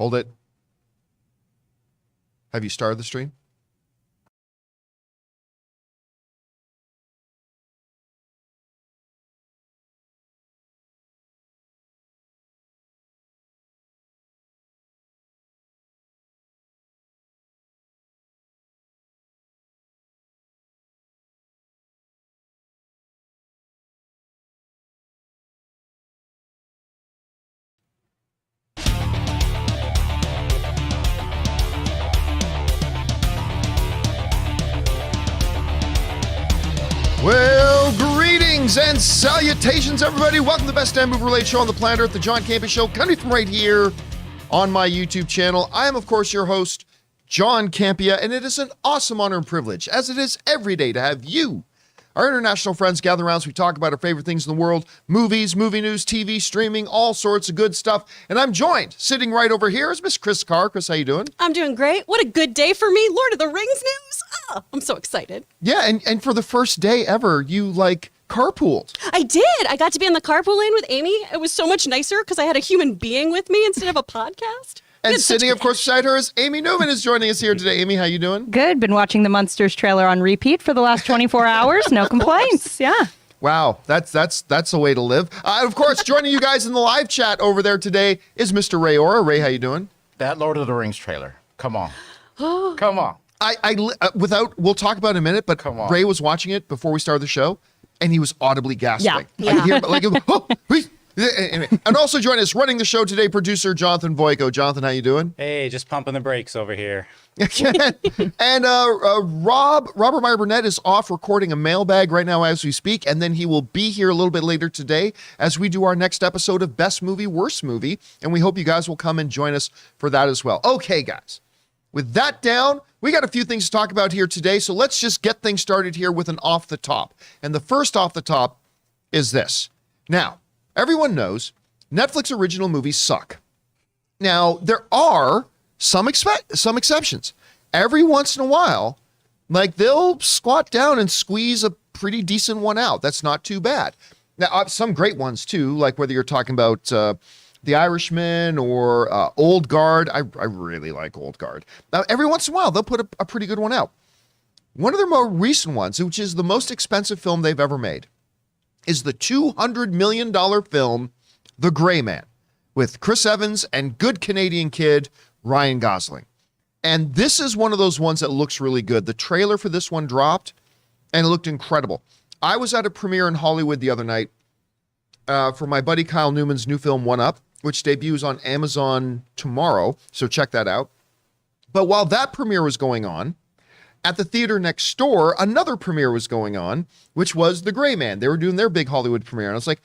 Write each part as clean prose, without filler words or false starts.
Hold it. Have you started the stream? Well, greetings and salutations, everybody. Welcome to the best damn movie-related show on the planet Earth, the John Campea Show, coming from right here on my YouTube channel. I am, of course, your host, John Campea, and it is an awesome honor and privilege, as it is every day, to have you, our international friends, gather around as we talk about our favorite things in the world, movies, movie news, TV, streaming, all sorts of good stuff. And I'm joined, sitting right over here, is Miss Chris Carr. Chris, how you doing? I'm doing great. What a good day for me. Lord of the Rings news. Oh, I'm so excited. Yeah, and for the first day ever, you, carpooled. I did. I got to be in the carpool lane with Amy. It was so much nicer because I had a human being with me instead of a podcast. And sitting, of course, beside her is Amy Newman is joining us here today. Amy, how you doing? Good. Been watching the Munsters trailer on repeat for the last 24 hours. No complaints. Yeah. Wow, that's a way to live. Of course, joining you guys in the live chat over there today is Mr. Ray Ora. Ray, how you doing? That Lord of the Rings trailer. Come on. Come on. We'll talk about it in a minute, but Come on. Ray was watching it before we started the show, and he was audibly gasping. Yeah. I could hear, Anyway, and also joining us, running the show today, producer Jonathan Voico. Jonathan, how you doing? Hey, just pumping the brakes over here. And Robert Meyer Burnett is off recording a mailbag right now as we speak, and then he will be here a little bit later today as we do our next episode of Best Movie, Worst Movie, and we hope you guys will come and join us for that as well. Okay, guys, with that down, we got a few things to talk about here today, so let's just get things started here with an off the top. And the first off the top is this. Now, everyone knows Netflix original movies suck. Now, there are some exceptions. Every once in a while, they'll squat down and squeeze a pretty decent one out. That's not too bad. Now, some great ones too, like whether you're talking about The Irishman or Old Guard. I really like Old Guard. Now, every once in a while, they'll put a pretty good one out. One of their more recent ones, which is the most expensive film they've ever made, is the $200 million film, The Gray Man, with Chris Evans and good Canadian kid, Ryan Gosling. And this is one of those ones that looks really good. The trailer for this one dropped, and it looked incredible. I was at a premiere in Hollywood the other night for my buddy Kyle Newman's new film, One Up, which debuts on Amazon tomorrow, so check that out. But while that premiere was going on, at the theater next door, another premiere was going on, which was The Gray Man. They were doing their big Hollywood premiere, and I was like,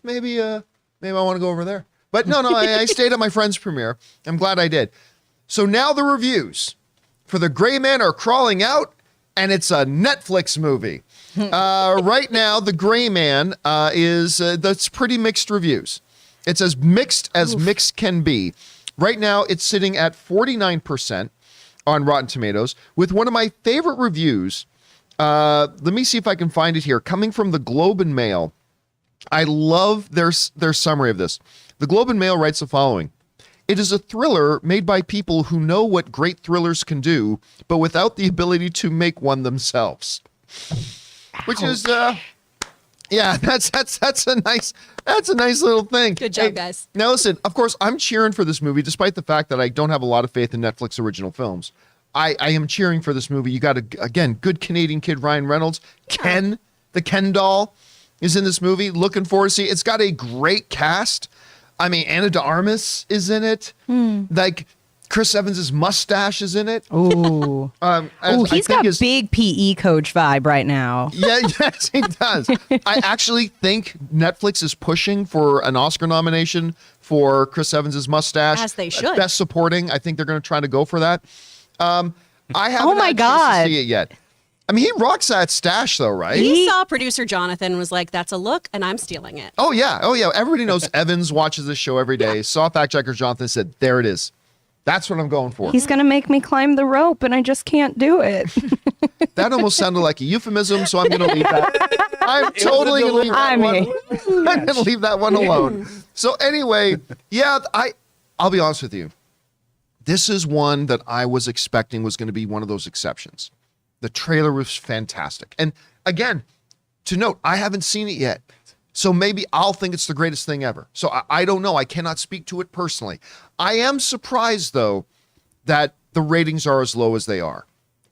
maybe I want to go over there. But no, I stayed at my friend's premiere. I'm glad I did. So now the reviews for The Gray Man are crawling out, and it's a Netflix movie. Right now, The Gray Man that's pretty mixed reviews. It's as mixed can be. Right now, it's sitting at 49% on Rotten Tomatoes, with one of my favorite reviews. Let me see if I can find it here. Coming from the Globe and Mail. I love their summary of this. The Globe and Mail writes the following. It is a thriller made by people who know what great thrillers can do, but without the ability to make one themselves. Which is, that's a nice little thing. Good job, guys. Now listen, of course, I'm cheering for this movie, despite the fact that I don't have a lot of faith in Netflix original films. I am cheering for this movie. You got, again, good Canadian kid Ryan Reynolds. Ken, the Ken doll, is in this movie. Looking forward to see it. It's got a great cast. I mean, Ana de Armas is in it. Chris Evans' mustache is in it. Ooh. He's got big PE coach vibe right now. Yes, he does. I actually think Netflix is pushing for an Oscar nomination for Chris Evans' mustache. As they should. Best supporting. I think they're going to try to go for that. I haven't had a chance to see it yet. I mean, he rocks that stash, though, right? He saw producer Jonathan was like, that's a look, and I'm stealing it. Oh, yeah. Everybody knows Evans watches this show every day. Saw fact checker Jonathan said, there it is. That's what I'm going for. He's going to make me climb the rope, and I just can't do it. That almost sounded like a euphemism, so I'm going to leave that. I'm totally going to leave that one. I'm going to leave that one alone. So anyway, yeah, I'll be honest with you. This is one that I was expecting was going to be one of those exceptions. The trailer was fantastic. And again, to note, I haven't seen it yet. So maybe I'll think it's the greatest thing ever. So I don't know. I cannot speak to it personally. I am surprised, though, that the ratings are as low as they are.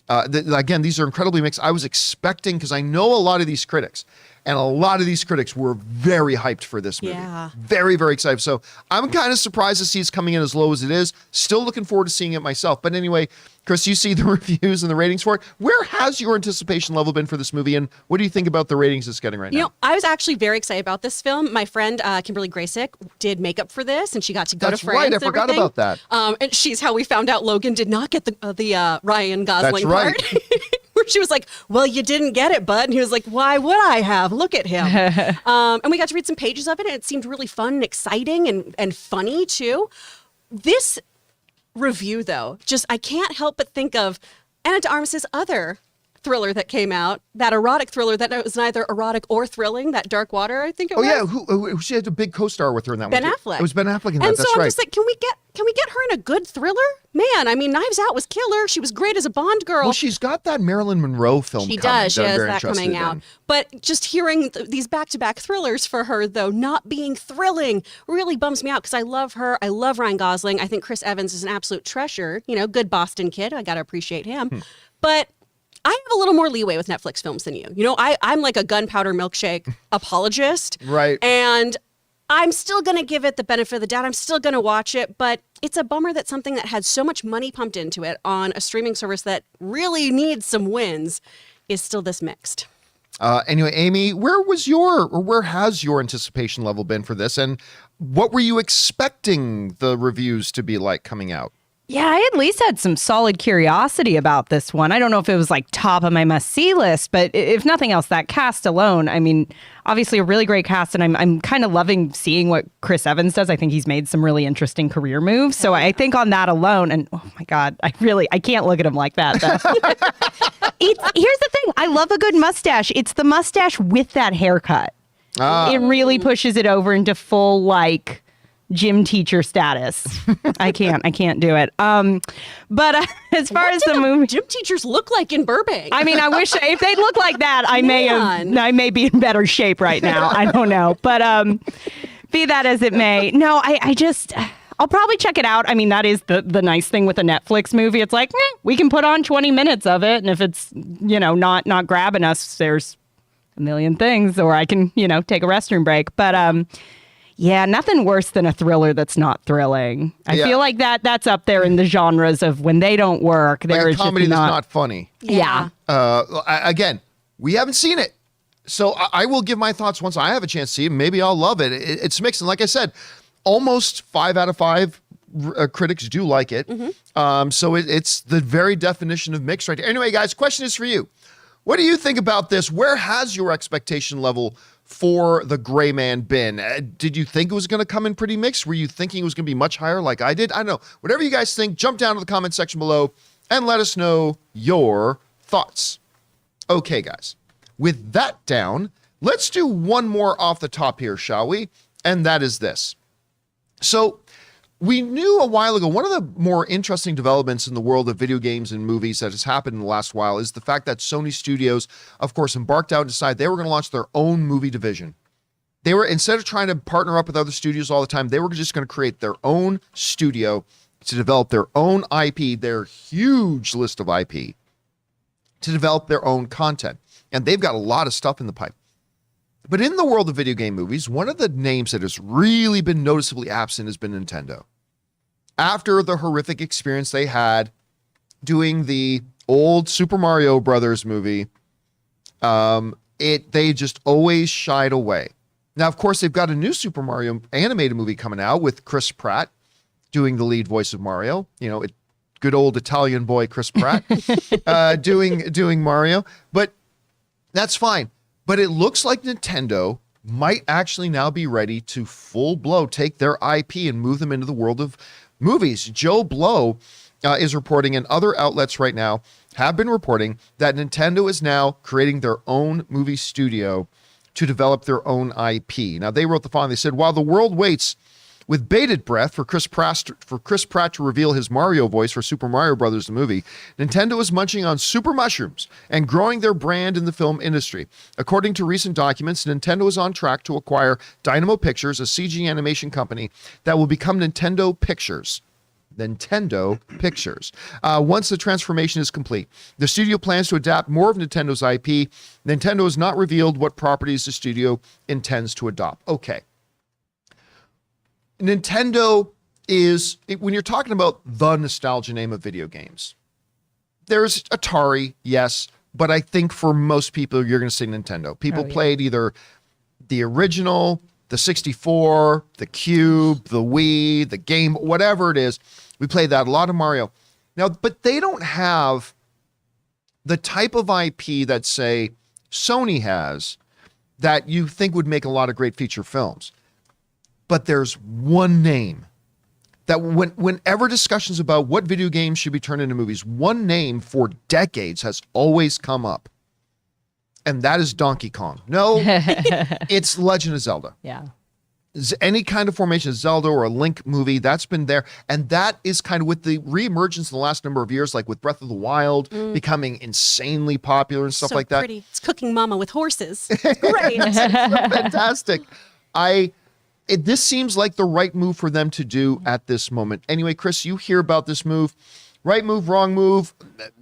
Again, these are incredibly mixed. I was expecting, because I know a lot of these critics, and a lot of these critics were very hyped for this movie. Yeah. Very, very excited. So I'm kind of surprised to see it's coming in as low as it is. Still looking forward to seeing it myself. But anyway, Chris, you see the reviews and the ratings for it. Where has your anticipation level been for this movie, and what do you think about the ratings it's getting right now? You know, I was actually very excited about this film. My friend Kimberly Graysick did makeup for this, and she got to go That's to France. right. I and forgot everything. about that. And she's how we found out Logan did not get the Ryan Gosling That's right. part. Where she was like, "Well, you didn't get it, bud," and he was like, "Why would I have? Look at him." And we got to read some pages of it, and it seemed really fun and exciting and funny too. This review, though, just I can't help but think of Anna de Armas's other thriller that came out, that erotic thriller that was neither erotic or thrilling, that Dark Water, I think it was. Oh yeah, who she had a big co-star with her in that Ben one. Affleck. It was Ben Affleck in that. And That's so I'm right. just like, can we get her in a good thriller? Man, I mean, Knives Out was killer. She was great as a Bond girl. Well, she's got that Marilyn Monroe film. She coming does. She that I'm has very that coming interested out. in. But just hearing these back-to-back thrillers for her, though, not being thrilling really bums me out because I love her. I love Ryan Gosling. I think Chris Evans is an absolute treasure. You know, good Boston kid. I got to appreciate him. But I have a little more leeway with Netflix films than you. You know, I'm like a Gunpowder Milkshake apologist. Right. And I'm still going to give it the benefit of the doubt. I'm still going to watch it, but it's a bummer that something that had so much money pumped into it on a streaming service that really needs some wins is still this mixed. Anyway, Amy, where has your anticipation level been for this, and what were you expecting the reviews to be like coming out? Yeah, I at least had some solid curiosity about this one. I don't know if it was like top of my must-see list, but if nothing else, that cast alone, I mean, obviously a really great cast, and I'm kind of loving seeing what Chris Evans does. I think he's made some really interesting career moves. So I think on that alone, and oh my God, I can't look at him like that. Here's the thing. I love a good mustache. It's the mustache with that haircut. It really pushes it over into full, like, gym teacher status. I can't do it. But as far as the movie, Gym teachers look like in Burbank. I mean, I wish if they looked like that, I may be in better shape right now. I don't know. But be that as it may, no, I'll probably check it out. I mean, that is the nice thing with a Netflix movie. It's like, we can put on 20 minutes of it. And if it's, not grabbing us, there's a million things, or I can, take a restroom break. But, yeah, nothing worse than a thriller that's not thrilling. I feel like that's up there in the genres of when they don't work. Like a comedy that's not funny. Yeah. Again, we haven't seen it, so I will give my thoughts once I have a chance to see it. Maybe I'll love it. It's mixed, and like I said, almost 5 out of 5 critics do like it. So it's the very definition of mixed right there. Anyway, guys, question is for you. What do you think about this? Where has your expectation level for The Gray Man been? Did you think it was going to come in pretty mixed? Were you thinking it was going to be much higher like I did? I don't know. Whatever you guys think, jump down to the comment section below and let us know your thoughts. Okay, guys. With that down, let's do one more off the top here, shall we? And that is this. So we knew a while ago, one of the more interesting developments in the world of video games and movies that has happened in the last while is the fact that Sony Studios, of course, embarked out and decided they were going to launch their own movie division. They were, instead of trying to partner up with other studios all the time, they were just going to create their own studio to develop their own IP, their huge list of IP, to develop their own content. And they've got a lot of stuff in the pipe. But in the world of video game movies, one of the names that has really been noticeably absent has been Nintendo. After the horrific experience they had doing the old Super Mario Brothers movie, they just always shied away. Now, of course, they've got a new Super Mario animated movie coming out with Chris Pratt doing the lead voice of Mario. Good old Italian boy Chris Pratt doing Mario. But that's fine. But it looks like Nintendo might actually now be ready to full blow take their IP and move them into the world of movies. Joe Blow is reporting, and other outlets right now have been reporting that Nintendo is now creating their own movie studio to develop their own IP. Now, they wrote the following. They said, while the world waits With bated breath for Chris Pratt to reveal his Mario voice for Super Mario Brothers the movie, Nintendo is munching on super mushrooms and growing their brand in the film industry. According to recent documents, Nintendo is on track to acquire Dynamo Pictures, a CG animation company that will become Nintendo Pictures. Once the transformation is complete. The studio plans to adapt more of Nintendo's IP. Nintendo has not revealed what properties the studio intends to adopt. Okay. Nintendo is, when you're talking about the nostalgia name of video games, there's Atari, yes, but I think for most people, you're going to say Nintendo. People played either the original, the 64, the Cube, the Wii, the Game, whatever it is. We played that, a lot of Mario. Now, but they don't have the type of IP that, say, Sony has that you think would make a lot of great feature films. But there's one name that whenever discussions about what video games should be turned into movies, one name for decades has always come up. And that is Donkey Kong. No, it's Legend of Zelda. Yeah. Any kind of formation of Zelda or a Link movie, that's been there. And that is kind of with the reemergence in the last number of years, like with Breath of the Wild becoming insanely popular and stuff like that. Pretty. It's Cooking Mama with horses. It's great. It's fantastic. This seems like the right move for them to do at this moment. Anyway, Chris, you hear about this move. Right move, wrong move.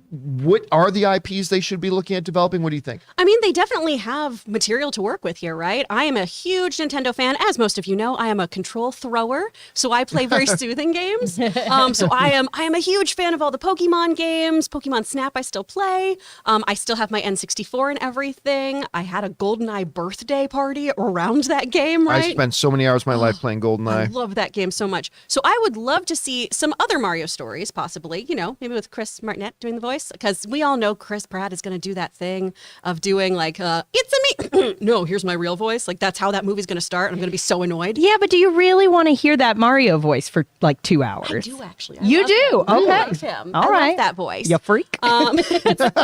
What are the IPs they should be looking at developing? What do you think? I mean, they definitely have material to work with here, right? I am a huge Nintendo fan. As most of you know, I am a control thrower, so I play very soothing games. So I am a huge fan of all the Pokemon games. Pokemon Snap I still play. I still have my N64 and everything. I had a GoldenEye birthday party around that game, right? I spent so many hours of my life playing GoldenEye. I love that game so much. So I would love to see some other Mario stories, possibly, maybe with Chris Martinet doing the voice. Because we all know Chris Pratt is going to do that thing of doing like, it's a me. No, here's my real voice. Like that's how that movie's going to start. I'm going to be so annoyed. Yeah, but do you really want to hear that Mario voice for like 2 hours? I do actually. You do? Him. Okay. I love him. All I right. love that voice. You freak. I'm into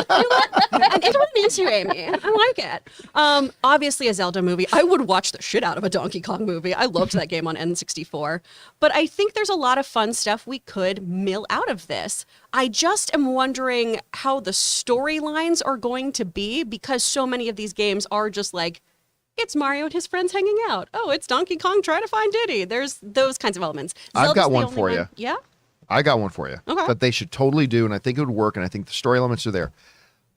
Amy. I like it. Obviously a Zelda movie. I would watch the shit out of a Donkey Kong movie. I loved that game on N64. But I think there's a lot of fun stuff we could mill out of this. I just am wondering how the storylines are going to be because so many of these games are just like, it's Mario and his friends hanging out. Oh, it's Donkey Kong trying to find Diddy. There's those kinds of elements. I've got one for you. Yeah? I got one for you Okay. that they should totally do, and I think it would work, and I think the story elements are there.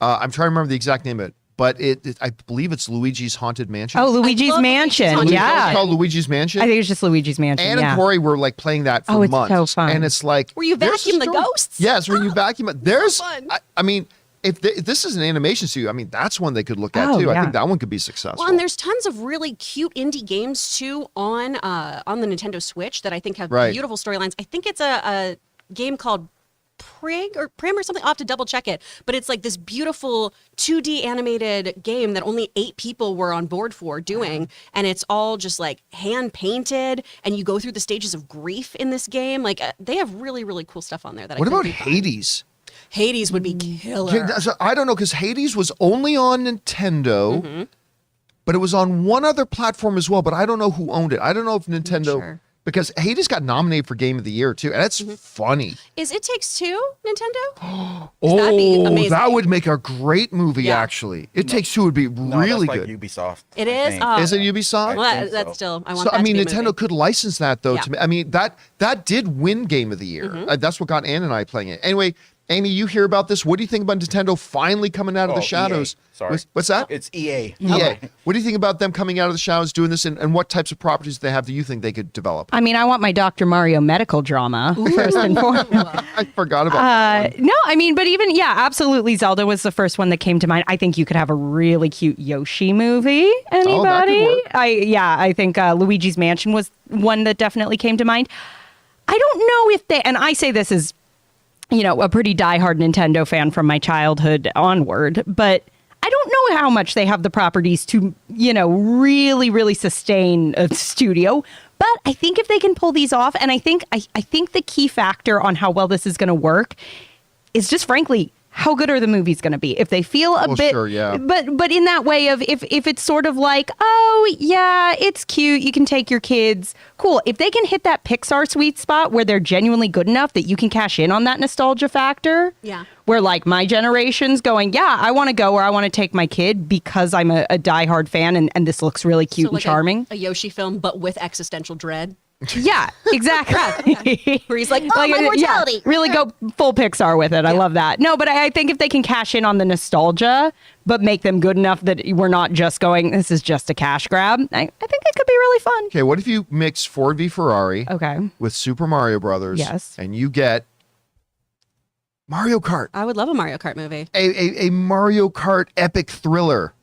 I'm trying to remember the exact name of it, but I believe it's Luigi's Haunted Mansion. Oh, Luigi's love Mansion. Luigi's Haunted Yeah. It's called Luigi's Mansion. I think it's just Luigi's Mansion. Ann yeah. and Corey were like playing that for it's months. so fun. And it's like Where you there's a vacuum the story. ghosts? Yes, where you vacuum it. There's, fun. I mean, if this is an animation studio, I mean, that's one they could look at Oh, too. I yeah. think that one could be successful. Well, and there's tons of really cute indie games too on the Nintendo Switch that I think have Right. beautiful storylines. I think it's a game called Prim or something. I'll have to double check it. But it's like this beautiful 2D animated game that only 8 people were on board for doing. And it's all just like hand painted. And you go through the stages of grief in this game. Like they have really, really cool stuff on there. That what I think about would be fun. Hades? Hades would be killer. Yeah, so I don't know, because Hades was only on Nintendo, but it was on one other platform as well, but I don't know who owned it. I don't know if Nintendo, sure. because Hades got nominated for Game of the Year too, and that's funny. Is It Takes Two Nintendo? Oh, be amazing. that would make a great movie, Yeah. actually. It Takes Two would be No, really that's like good. Ubisoft. It I is? think. Oh. Is it Ubisoft? Well, think that's so. still, I want So, that I mean, to be a Nintendo movie. could license that, though. Yeah. To me, I mean, that did win Game of the Year. That's what got Ann and I playing it. Anyway, Amy, you hear about this. What do you think about Nintendo finally coming out of the shadows? EA. Sorry. What's that? It's EA. EA. What do you think about them coming out of the shadows doing this, and what types of properties do they have do you think they could develop? I mean, I want my Dr. Mario medical drama first and foremost. I forgot about that. No, I mean, but even, yeah, absolutely. Zelda was the first one that came to mind. I think you could have a really cute Yoshi movie. Anybody? work. I think Luigi's Mansion was one that definitely came to mind. I don't know if they, and I say this as, a pretty diehard Nintendo fan from my childhood onward, but I don't know how much they have the properties to, really, really sustain a studio. But I think if they can pull these off, and I think the key factor on how well this is going to work is just frankly how good are the movies going to be? If they feel a bit, sure, yeah. but in that way of if it's sort of like, oh yeah, it's cute, you can take your kids, cool. If they can hit that Pixar sweet spot where they're genuinely good enough that you can cash in on that nostalgia factor, Yeah. where like my generation's going, yeah, I want to go, or I want to take my kid because I'm a diehard fan and this looks really cute So and like charming. A Yoshi film, but with existential dread. Yeah, exactly. Where he's like, oh, my mortality. Really go full Pixar with it. I love that. No, but I think if they can cash in on the nostalgia, but make them good enough that we're not just going, this is just a cash grab, I think it could be really fun. Okay, what if you mix Ford v Ferrari Okay. with Super Mario Brothers? Yes. And you get Mario Kart, I would love a Mario Kart movie. a Mario Kart epic thriller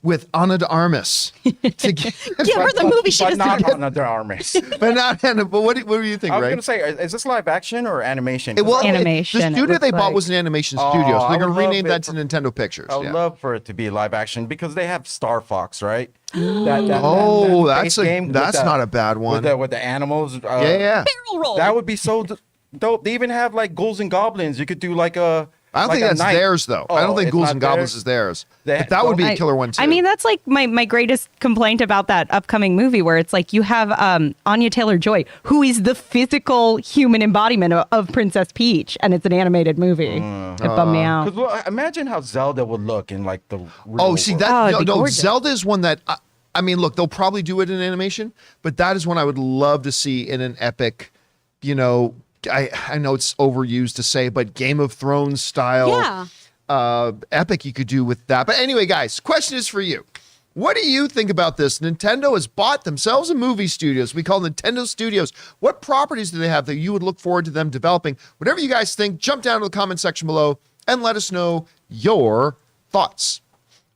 with Ana de Armas. Give her the movie she But doesn't not get. on their arms. But not Anna. But what do you think, I was Ray? going to say, is this live action or animation? Animation, The it studio they looks bought like. was an animation Oh, studio, so I they're going would to love rename it that to for- Nintendo Pictures. I would yeah. love for it to be live action because they have Star Fox, right? Oh, base game that's with not a bad one. With the animals. Yeah. Barrel roll. That would be so dope. They even have like Ghouls and Goblins. You could do like a. I don't like think a that's night. theirs though. I don't Oh, think it's Ghouls not and Goblins theirs? is theirs. They- But that would be a killer one too. I mean, that's like my greatest complaint about that upcoming movie, where it's like you have Anya Taylor-Joy, who is the physical human embodiment of Princess Peach, and it's an animated movie. It bummed me out. 'Cause, well, imagine how Zelda would look in like the. Oh, see that? Oh, it'd be no, gorgeous. Zelda is one that I mean, look, they'll probably do it in animation, but that is one I would love to see in an epic. You know, I know it's overused to say, but Game of Thrones style. Yeah. Epic you could do with that. But anyway, guys, question is for you. What do you think about this? Nintendo has bought themselves a movie studios. We call Nintendo Studios. What properties do they have that you would look forward to them developing? Whatever you guys think, jump down to the comment section below and let us know your thoughts.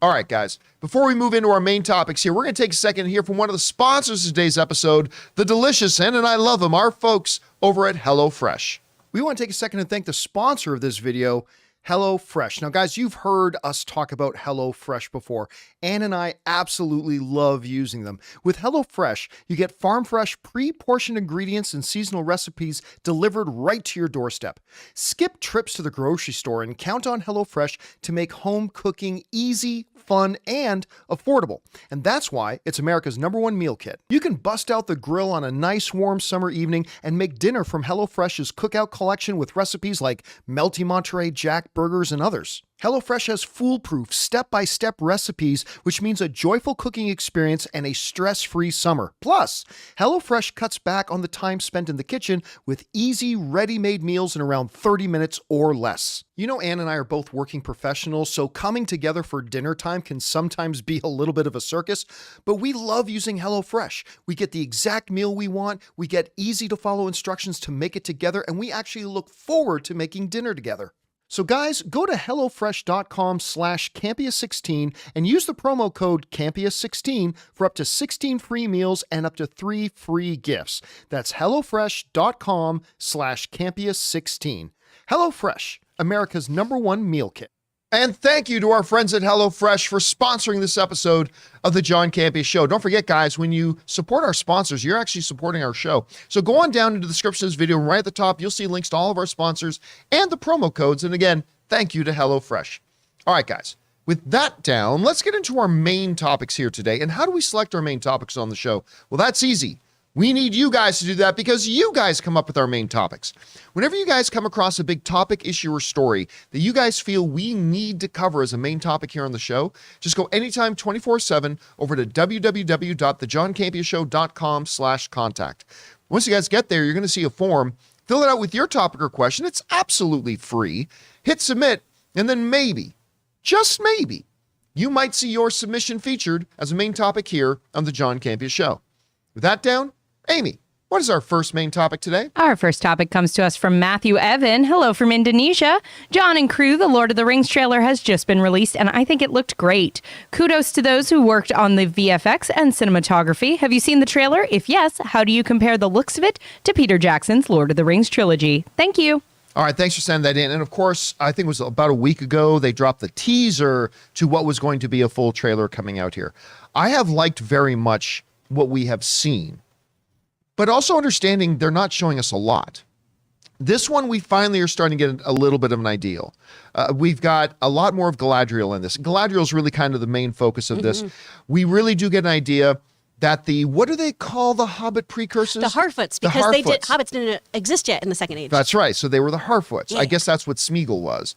All right, guys, before we move into our main topics here, we're going to take a second to hear from one of the sponsors of today's episode, the delicious and I love them, our folks over at HelloFresh. We want to take a second to thank the sponsor of this video, HelloFresh. Now, guys, you've heard us talk about HelloFresh before. Ann and I absolutely love using them. With HelloFresh, you get farm-fresh, pre-portioned ingredients and seasonal recipes delivered right to your doorstep. Skip trips to the grocery store and count on HelloFresh to make home cooking easy, fun, and affordable. And that's why it's America's #1 meal kit. You can bust out the grill on a nice warm summer evening and make dinner from HelloFresh's cookout collection with recipes like Melty Monterey Jack burgers and others. HelloFresh has foolproof, step-by-step recipes, which means a joyful cooking experience and a stress-free summer. Plus, HelloFresh cuts back on the time spent in the kitchen with easy, ready-made meals in around 30 minutes or less. You know, Ann and I are both working professionals, so coming together for dinner time can sometimes be a little bit of a circus, but we love using HelloFresh. We get the exact meal we want, we get easy-to-follow instructions to make it together, and we actually look forward to making dinner together. So guys, go to HelloFresh.com/Campea16 and use the promo code Campea16 for up to 16 free meals and up to 3 free gifts. That's HelloFresh.com/Campea16. HelloFresh, America's #1 meal kit. And thank you to our friends at HelloFresh for sponsoring this episode of the John Campea Show. Don't forget, guys, when you support our sponsors, you're actually supporting our show. So go on down into the description of this video, and right at the top, you'll see links to all of our sponsors and the promo codes. And again, thank you to HelloFresh. All right, guys, with that down, let's get into our main topics here today. And how do we select our main topics on the show? Well, that's easy. We need you guys to do that because you guys come up with our main topics. Whenever you guys come across a big topic, issue, or story that you guys feel we need to cover as a main topic here on the show, just go anytime 24/7 over to www.thejohncampeashow.com/contact. Once you guys get there, you're going to see a form. Fill it out with your topic or question. It's absolutely free. Hit submit, and then maybe, just maybe, you might see your submission featured as a main topic here on The John Campea Show. With that down, Amy, what is our first main topic today? Our first topic comes to us from Matthew Evan. Hello from Indonesia. John and crew, the Lord of the Rings trailer has just been released, and I think it looked great. Kudos to those who worked on the VFX and cinematography. Have you seen the trailer? If yes, how do you compare the looks of it to Peter Jackson's Lord of the Rings trilogy? Thank you. All right, thanks for sending that in. And of course, I think it was about a week ago, they dropped the teaser to what was going to be a full trailer coming out here. I have liked very much what we have seen, but also understanding they're not showing us a lot. This one, we finally are starting to get a little bit of an ideal. We've got a lot more of Galadriel in this. Galadriel is really kind of the main focus of this. We really do get an idea that what do they call the Hobbit precursors? The Harfoots, because Hobbits didn't exist yet in the Second Age. That's right. So they were the Harfoots. Yeah. I guess that's what Smeagol was.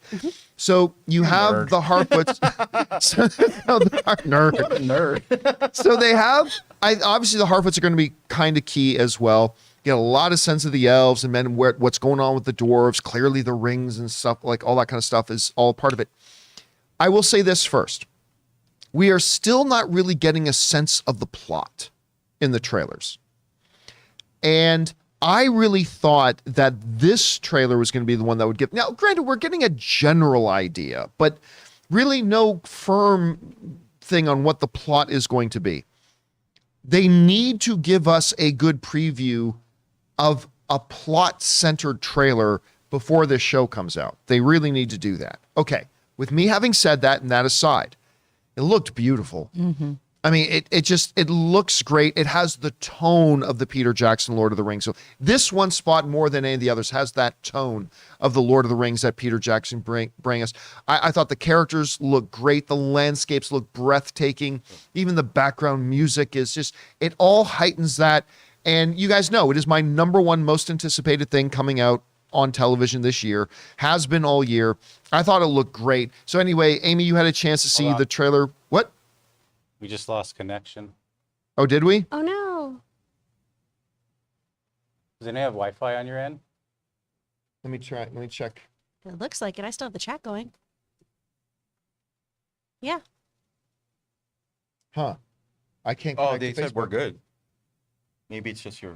So you have the Harfoots. Nerd. So they have, obviously the Harfoots are going to be kind of key as well. Get a lot of sense of the elves and then what's going on with the dwarves. Clearly the rings and stuff, like all that kind of stuff is all part of it. I will say this first. We are still not really getting a sense of the plot in the trailers. And I really thought that this trailer was going to be the one that would give. Now, granted, we're getting a general idea, but really no firm thing on what the plot is going to be. They need to give us a good preview of a plot-centered trailer before this show comes out. They really need to do that. Okay, with me having said that and that aside, it looked beautiful. I mean, it looks great. It has the tone of the Peter Jackson Lord of the Rings. So this one spot more than any of the others has that tone of the Lord of the Rings that Peter Jackson bring us. I thought the characters look great. The landscapes look breathtaking. Even the background music is just, it all heightens that. And you guys know, it is my number one most anticipated thing coming out on television this year, has been all year. I thought it looked great. So anyway, Amy, you had a chance to see the trailer. What? We just lost connection. Oh, did we? Oh, no. Does anyone have Wi-Fi on your end? Let me check. It looks like it. I still have the chat going. Yeah. Huh. I can't Oh, connect they to said we're Facebook. good. Maybe it's just your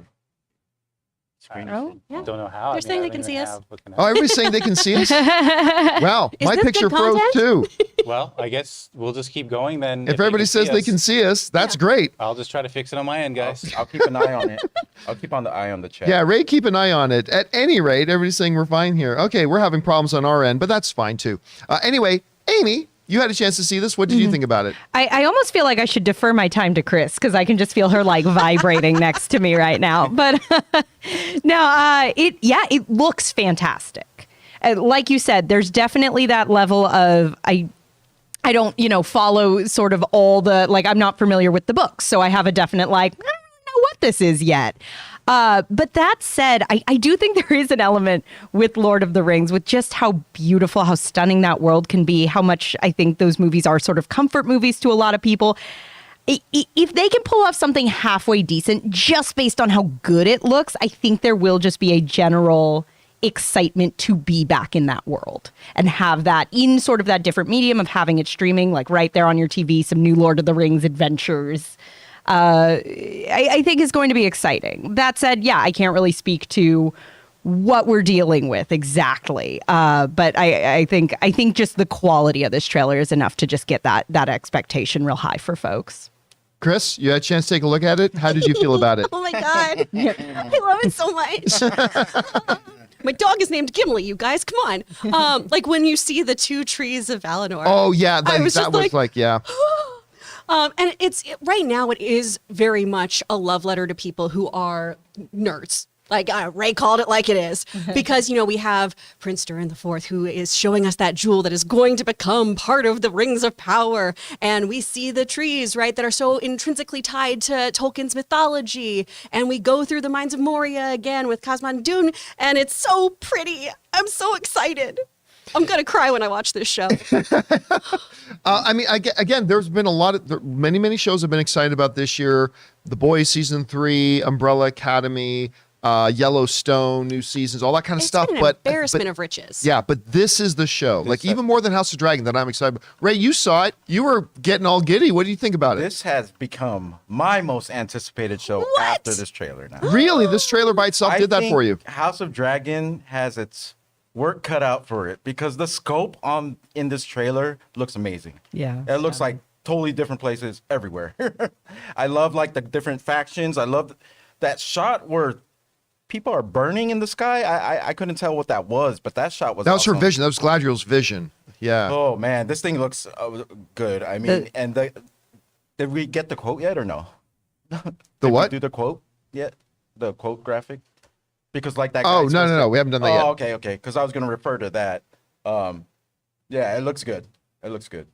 screen. Oh, yeah. Don't know how. They're saying they can see us. Oh, everybody's saying they can see us? Wow, Is my this picture good froze content? too. Well, I guess we'll just keep going then. If everybody says they can see us, that's great. I'll just try to fix it on my end, guys. I'll keep an eye on it. I'll keep an eye on the chat. Yeah, Ray, keep an eye on it. At any rate, everybody's saying we're fine here. Okay, we're having problems on our end, but that's fine too. Anyway, Amy, you had a chance to see this. What did you think about it? I almost feel like I should defer my time to Chris because I can just feel her like vibrating next to me right now. But no, it looks fantastic. Like you said, there's definitely that level of I don't, follow sort of all the, like, I'm not familiar with the books. So I have a definite, like, I don't know what this is yet. But that said, I do think there is an element with Lord of the Rings, with just how beautiful, how stunning that world can be, how much I think those movies are sort of comfort movies to a lot of people. If they can pull off something halfway decent, just based on how good it looks, I think there will just be a general excitement to be back in that world and have that in sort of that different medium of having it streaming, like right there on your TV, some new Lord of the Rings adventures. I think is going to be exciting. That said, yeah, I can't really speak to what we're dealing with exactly. But I think just the quality of this trailer is enough to just get that expectation real high for folks. Chris, you had a chance to take a look at it. How did you feel about it? Oh, my God. I love it so much. My dog is named Gimli, you guys. Come on. Like when you see the two trees of Valinor. Oh, yeah. I was That was like, yeah. And right now it is very much a love letter to people who are nerds. Like Ray called it like it is, because, we have Prince Durin IV, who is showing us that jewel that is going to become part of the Rings of Power. And we see the trees, right, that are so intrinsically tied to Tolkien's mythology. And we go through the Mines of Moria again with Khazad Dûn, and it's so pretty. I'm so excited. I'm going to cry when I watch this show. I mean, again, there's been many shows I've been excited about this year. The Boys season 3, Umbrella Academy, Yellowstone, new seasons, all that kind of stuff. Been an embarrassment of riches. Yeah, but this is the show. Even more than House of Dragon that I'm excited about. Ray, you saw it. You were getting all giddy. What do you think about it? This has become my most anticipated show after this trailer now. Really? This trailer by itself did that for you? House of Dragon has its work cut out for it because the scope in this trailer looks amazing. Yeah. It looks like totally different places everywhere. I love like the different factions. I love that shot where people are burning in the sky. I couldn't tell what that was, but that shot was That was awesome. her vision. That was Galadriel's vision. Yeah. Oh man, this thing looks good. I mean, did we get the quote yet or no? The what? Do the quote yet? The quote graphic? Because like that. Oh, guy's no, supposed no, to- no. We haven't done that yet. Oh, okay. Because I was going to refer to that. Yeah, it looks good. Yeah, it looks good. It looks good.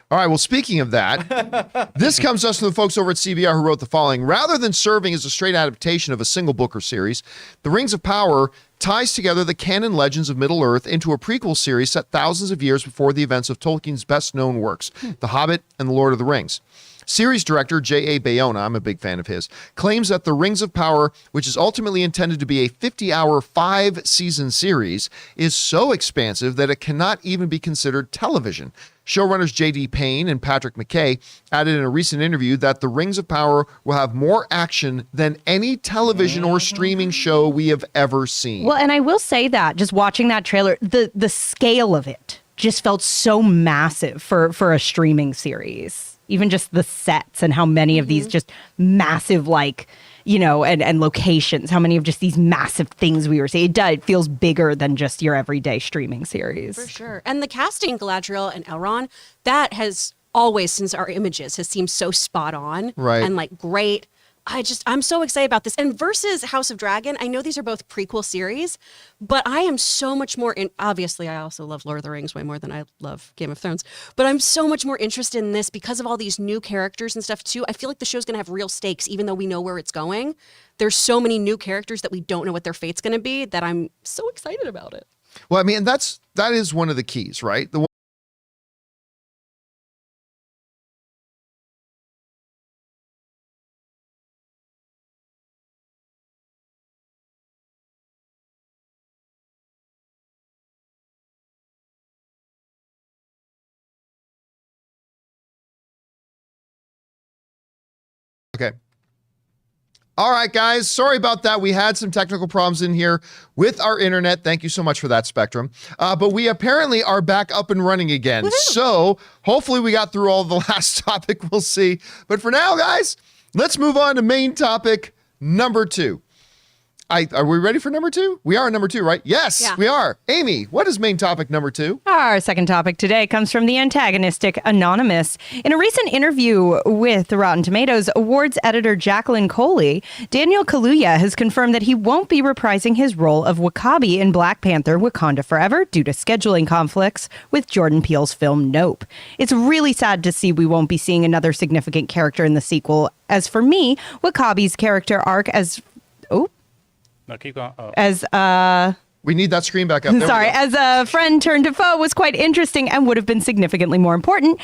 All right. Well, speaking of that, this comes to us from the folks over at CBR who wrote the following. Rather than serving as a straight adaptation of a single book or series, The Rings of Power ties together the canon legends of Middle-earth into a prequel series set thousands of years before the events of Tolkien's best-known works, The Hobbit and The Lord of the Rings. Series director J.A. Bayona, I'm a big fan of his, claims that The Rings of Power, which is ultimately intended to be a 50-hour, 5-season series, is so expansive that it cannot even be considered television. Showrunners J.D. Payne and Patrick McKay added in a recent interview that The Rings of Power will have more action than any television or streaming show we have ever seen. Well, and I will say that just watching that trailer, the scale of it just felt so massive for a streaming series. Even just the sets and how many of these just massive, like, you know, and locations, how many of just these massive things we were seeing. It feels bigger than just your everyday streaming series. For sure. And the casting, Galadriel and Elrond, that has always, since our images, has seemed so spot on. Right. And like great. I'm so excited about this. And versus House of Dragon, I know these are both prequel series, but I am so much more obviously I also love Lord of the Rings way more than I love Game of Thrones, but I'm so much more interested in this because of all these new characters and stuff too. I feel like the show's going to have real stakes, even though we know where it's going. There's so many new characters that we don't know what their fate's going to be that I'm so excited about it. Well, I mean, that is one of the keys, right? Okay. All right, guys. Sorry about that. We had some technical problems in here with our internet. Thank you so much for that, Spectrum. But we apparently are back up and running again. So hopefully we got through all the last topic. We'll see. But for now, guys, let's move on to main topic number 2. Are we ready for number 2? We are on number 2, right? Yes, Yeah. we are. Amy, what is main topic number 2? Our second topic today comes from the antagonistic Anonymous. In a recent interview with Rotten Tomatoes awards editor Jacqueline Coley, Daniel Kaluuya has confirmed that he won't be reprising his role of W'Kabi in Black Panther: Wakanda Forever due to scheduling conflicts with Jordan Peele's film Nope. It's really sad to see we won't be seeing another significant character in the sequel. As for me, W'Kabi's character arc No, keep going. Oh. as We need that screen back up. There we Sorry, go. as a friend turned to foe was quite interesting and would have been significantly more important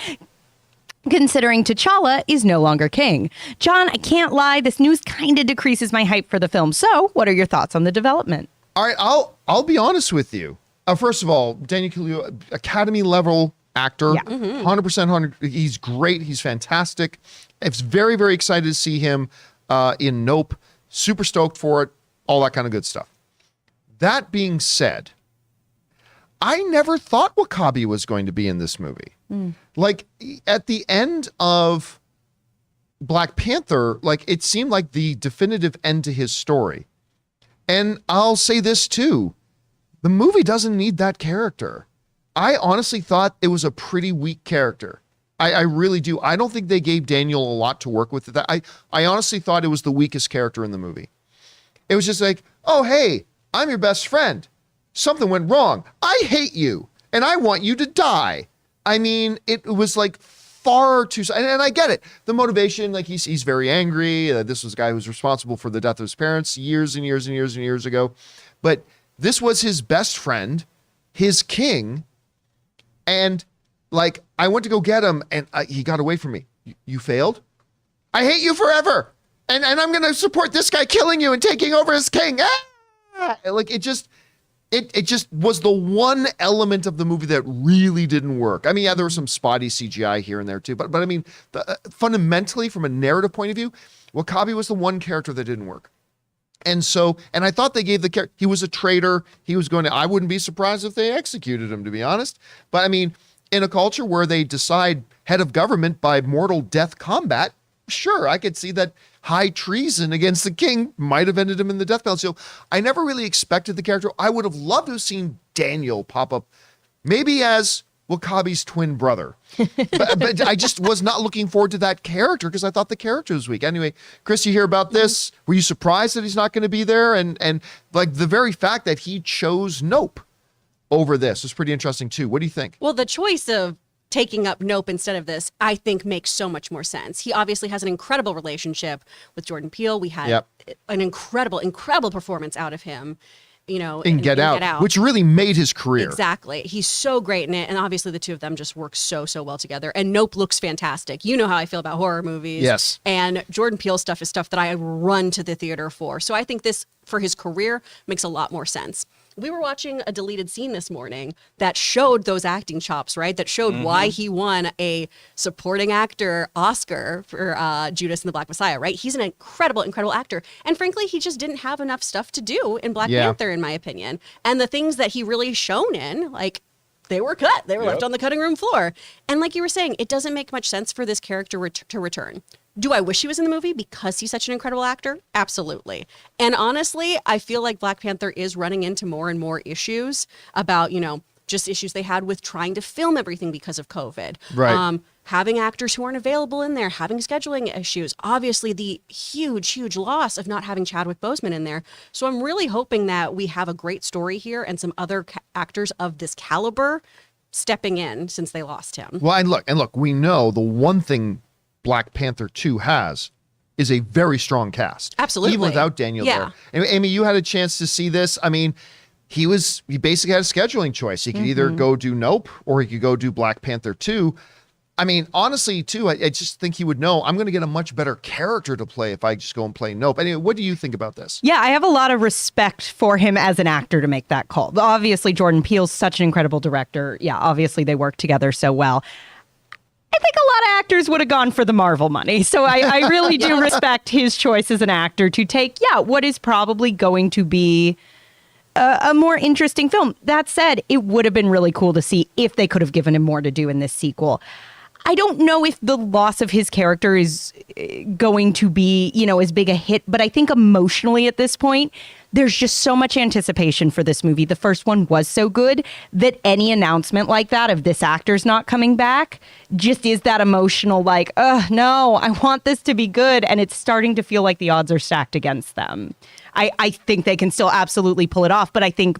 considering T'Challa is no longer king. John, I can't lie, this news kind of decreases my hype for the film. So, what are your thoughts on the development? All right, I'll be honest with you. First of all, Daniel Kaluuya, Academy level actor, Yeah. 100%. He's great. He's fantastic. I was very, very excited to see him in Nope. Super stoked for it. All that kind of good stuff. That being said, I never thought W'Kabi was going to be in this movie. Like at the end of Black Panther, like it seemed like the definitive end to his story. And I'll say this too. The movie doesn't need that character. I honestly thought it was a pretty weak character. I really do. I don't think they gave Daniel a lot to work with. I honestly thought it was the weakest character in the movie. It was just like, oh, hey, I'm your best friend. Something went wrong. I hate you, and I want you to die. I mean, it was like far too, and I get it. The motivation, like he's very angry. This was a guy who was responsible for the death of his parents years and years and years and years ago. But this was his best friend, his king, and like I went to go get him, and he got away from me. You failed? I hate you forever. And I'm going to support this guy killing you and taking over as king. Like it just was the one element of the movie that really didn't work. I mean, yeah, there was some spotty CGI here and there too, but I mean, fundamentally from a narrative point of view, W'Kabi was the one character that didn't work. And I thought they gave the character, he was a traitor. I wouldn't be surprised if they executed him, to be honest. But I mean, in a culture where they decide head of government by mortal death combat, sure, I could see that high treason against the king might have ended him in the death penalty. So I never really expected the character. I would have loved to have seen Daniel pop up, maybe as W'Kabi's twin brother. but I just was not looking forward to that character because I thought the character was weak. Anyway, Chris, you hear about this? Were you surprised that he's not going to be there? And like the very fact that he chose Nope over this was pretty interesting too. What do you think? Well, the choice of taking up Nope instead of this, I think makes so much more sense. He obviously has an incredible relationship with Jordan Peele. We had an incredible performance out of him, in Get Out, which really made his career. Exactly. He's so great in it. And obviously the two of them just work so well together. And Nope looks fantastic. You know how I feel about horror movies. Yes. And Jordan Peele stuff is stuff that I run to the theater for. So I think this, for his career, makes a lot more sense. We were watching a deleted scene this morning that showed those acting chops, right? That showed why he won a supporting actor Oscar for Judas and the Black Messiah, right? He's an incredible actor. And frankly, he just didn't have enough stuff to do in Black Panther, in my opinion. And the things that he really shone in, like, they were cut. They were left on the cutting room floor. And like you were saying, it doesn't make much sense for this character to return. Do I wish he was in the movie because he's such an incredible actor? Absolutely. And honestly, I feel like Black Panther is running into more and more issues about, just issues they had with trying to film everything because of COVID. Right. Having actors who aren't available in there, having scheduling issues. Obviously, the huge loss of not having Chadwick Boseman in there. So I'm really hoping that we have a great story here and some other actors of this caliber stepping in since they lost him. Well, and look, we know the one thing Black Panther 2 has is a very strong cast. Absolutely. Even without Daniel there. And Amy, you had a chance to see this. I mean, he basically had a scheduling choice. He could either go do Nope or he could go do Black Panther 2. I mean, honestly, too, I just think he would know I'm going to get a much better character to play if I just go and play Nope. Anyway, what do you think about this? Yeah, I have a lot of respect for him as an actor to make that call. Obviously, Jordan Peele's such an incredible director. Yeah, obviously they work together so well. I think a lot of actors would have gone for the Marvel money. So I really do respect his choice as an actor to take, what is probably going to be a more interesting film. That said, it would have been really cool to see if they could have given him more to do in this sequel. I don't know if the loss of his character is going to be, as big a hit, but I think emotionally at this point, there's just so much anticipation for this movie. The first one was so good that any announcement like that of this actor's not coming back just is that emotional, like, no, I want this to be good. And it's starting to feel like the odds are stacked against them. I think they can still absolutely pull it off, but I think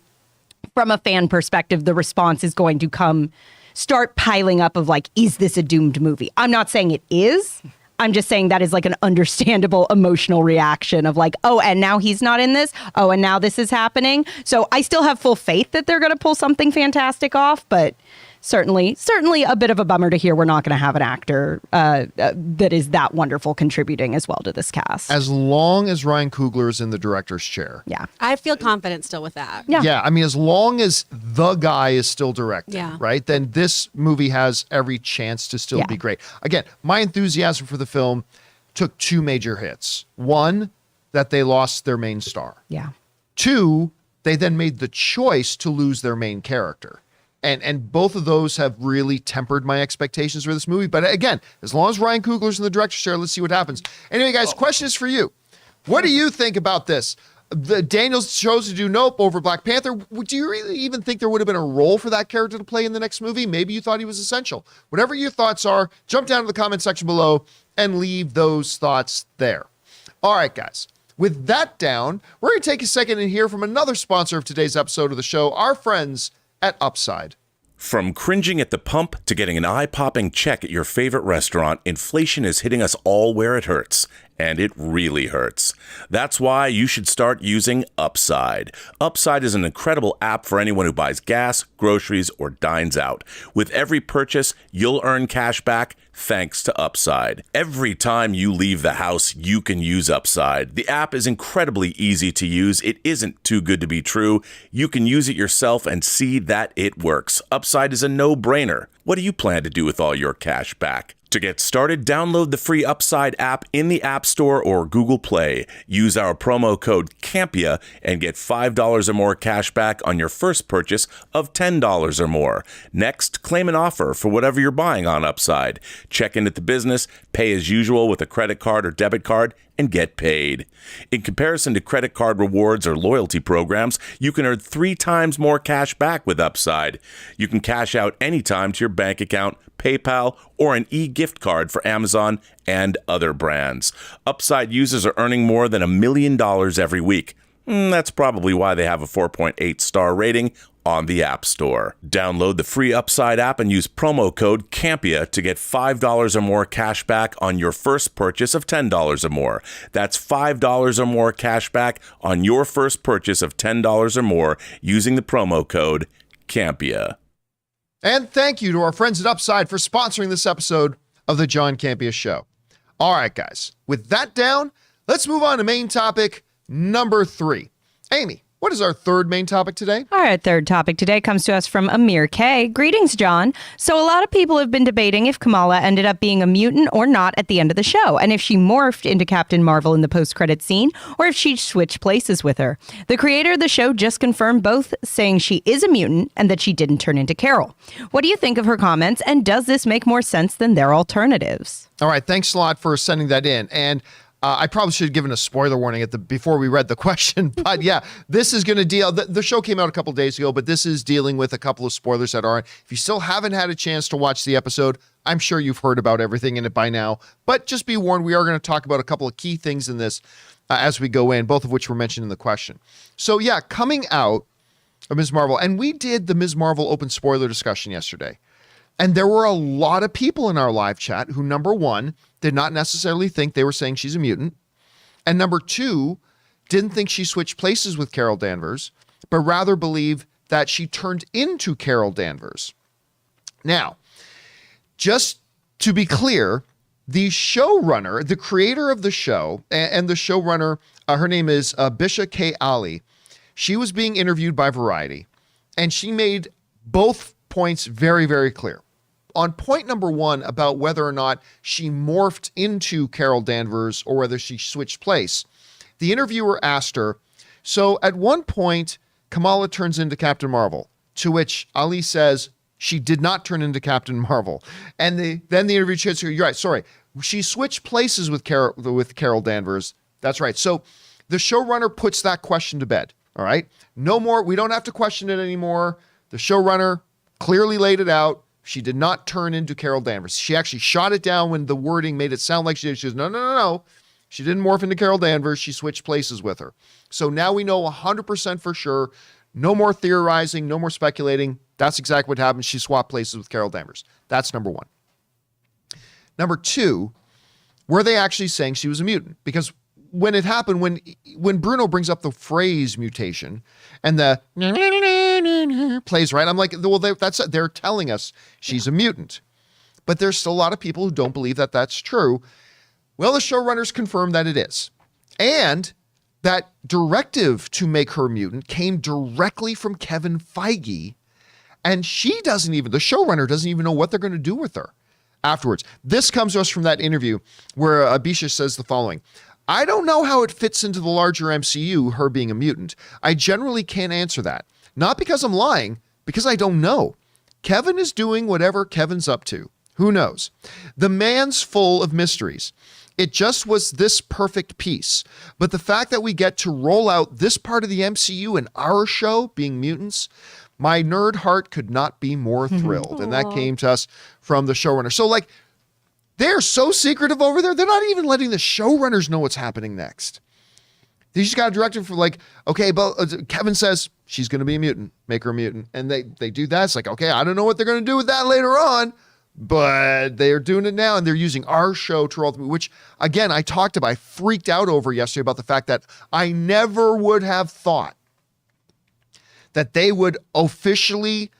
from a fan perspective, the response is going to start piling up of like, is this a doomed movie? I'm not saying it is. I'm just saying that is like an understandable emotional reaction of like, oh, and now he's not in this. Oh, and now this is happening. So I still have full faith that they're going to pull something fantastic off, but certainly a bit of a bummer to hear we're not going to have an actor that is that wonderful contributing as well to this cast. As long as Ryan Coogler is in the director's chair. Yeah. I feel confident still with that. Yeah. I mean, as long as the guy is still directing, right, then this movie has every chance to still be great. Again, my enthusiasm for the film took two major hits. One, that they lost their main star. Yeah. Two, they then made the choice to lose their main character. And both of those have really tempered my expectations for this movie. But again, as long as Ryan Coogler's in the director's chair, let's see what happens. Anyway, guys, question is for you. What do you think about this? Daniel chose to do Nope over Black Panther. Do you really even think there would have been a role for that character to play in the next movie? Maybe you thought he was essential. Whatever your thoughts are, jump down to the comment section below and leave those thoughts there. All right, guys. With that down, we're going to take a second and hear from another sponsor of today's episode of the show, our friends at Upside. From cringing at the pump to getting an eye-popping check at your favorite restaurant, inflation is hitting us all where it hurts. And it really hurts. That's why you should start using Upside. Upside is an incredible app for anyone who buys gas, groceries, or dines out. With every purchase, you'll earn cash back thanks to Upside. Every time you leave the house, you can use Upside. The app is incredibly easy to use. It isn't too good to be true. You can use it yourself and see that it works. Upside is a no-brainer. What do you plan to do with all your cash back? To get started, download the free Upside app in the App Store or Google Play. Use our promo code CAMPEA and get $5 or more cash back on your first purchase of $10 or more. Next, claim an offer for whatever you're buying on Upside. Check in at the business, pay as usual with a credit card or debit card, and get paid. In comparison to credit card rewards or loyalty programs, you can earn 3 times more cash back with Upside. You can cash out anytime to your bank account, PayPal, or an e-gift card for Amazon and other brands. Upside users are earning more than $1 million every week. That's probably why they have a 4.8 star rating on the App Store. Download the free Upside app and use promo code Campea to get $5 or more cash back on your first purchase of $10 or more. That's $5 or more cash back on your first purchase of $10 or more using the promo code Campea. And thank you to our friends at Upside for sponsoring this episode of the John Campea Show. All right, guys, with that down, let's move on to main topic number 3. Amy, what is our third main topic today? Our third topic today comes to us from Amir K. Greetings, John. So a lot of people have been debating if Kamala ended up being a mutant or not at the end of the show, and if she morphed into Captain Marvel in the post-credit scene, or if she switched places with her. The creator of the show just confirmed both, saying she is a mutant and that she didn't turn into Carol. What do you think of her comments, and does this make more sense than their alternatives? All right, thanks a lot for sending that in. And I probably should have given a spoiler warning before we read the question, but yeah, this is going to deal. The show came out a couple days ago, but this is dealing with a couple of spoilers that aren't. If you still haven't had a chance to watch the episode, I'm sure you've heard about everything in it by now. But just be warned, we are going to talk about a couple of key things in this as we go in, both of which were mentioned in the question. So yeah, coming out of Ms. Marvel, and we did the Ms. Marvel open spoiler discussion yesterday. And there were a lot of people in our live chat who, number one, did not necessarily think they were saying she's a mutant. And number two, didn't think she switched places with Carol Danvers, but rather believe that she turned into Carol Danvers. Now, just to be clear, the showrunner, the creator of the show, and the showrunner, her name is Bisha K. Ali. She was being interviewed by Variety, and she made both points very, very clear. On point number one about whether or not she morphed into Carol Danvers or whether she switched place, the interviewer asked her, so at one point, Kamala turns into Captain Marvel, to which Ali says she did not turn into Captain Marvel. And then the interviewer says, you're right, sorry, she switched places with Carol Danvers. That's right. So the showrunner puts that question to bed, all right? No more, we don't have to question it anymore. The showrunner clearly laid it out. She did not turn into Carol Danvers. She actually shot it down when the wording made it sound like she did. She goes, no. She didn't morph into Carol Danvers. She switched places with her. So now we know 100% for sure. No more theorizing, no more speculating. That's exactly what happened. She swapped places with Carol Danvers. That's number one. Number two, were they actually saying she was a mutant? Because when it happened, when Bruno brings up the phrase mutation and the plays, right? I'm like, well, they're telling us she's a mutant. But there's still a lot of people who don't believe that that's true. Well, the showrunners confirmed that it is. And that directive to make her mutant came directly from Kevin Feige. And the showrunner doesn't even know what they're going to do with her afterwards. This comes to us from that interview where Abisha says the following. I don't know how it fits into the larger MCU, her being a mutant. I generally can't answer that. Not because I'm lying, because I don't know. Kevin is doing whatever Kevin's up to. Who knows? The man's full of mysteries. It just was this perfect piece. But the fact that we get to roll out this part of the MCU in our show, being mutants, my nerd heart could not be more thrilled. And that came to us from the showrunner. So they're so secretive over there, they're not even letting the showrunners know what's happening next. They just got a directive for okay, but Kevin says she's going to be a mutant, make her a mutant. And they do that. It's okay, I don't know what they're going to do with that later on, but they're doing it now. And they're using our show to roll the movie, which again, I freaked out over yesterday about the fact that I never would have thought that they would officially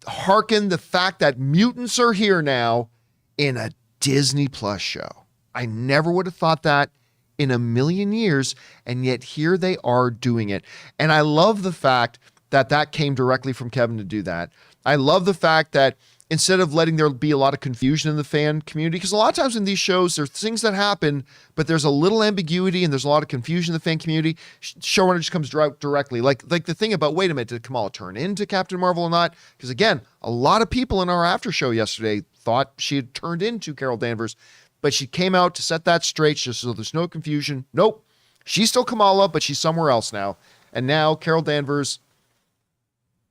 hearken the fact that mutants are here now in a Disney Plus show. I never would have thought that in a million years, and yet here they are doing it. And I love the fact that came directly from Kevin to do that. I love the fact that instead of letting there be a lot of confusion in the fan community, because a lot of times in these shows, there's things that happen, but there's a little ambiguity and there's a lot of confusion in the fan community. Showrunner just comes directly. Like the thing about, wait a minute, did Kamala turn into Captain Marvel or not? Because again, a lot of people in our after show yesterday thought she had turned into Carol Danvers. but she came out to set that straight just so there's no confusion. Nope. She's still Kamala, but she's somewhere else now. And now Carol Danvers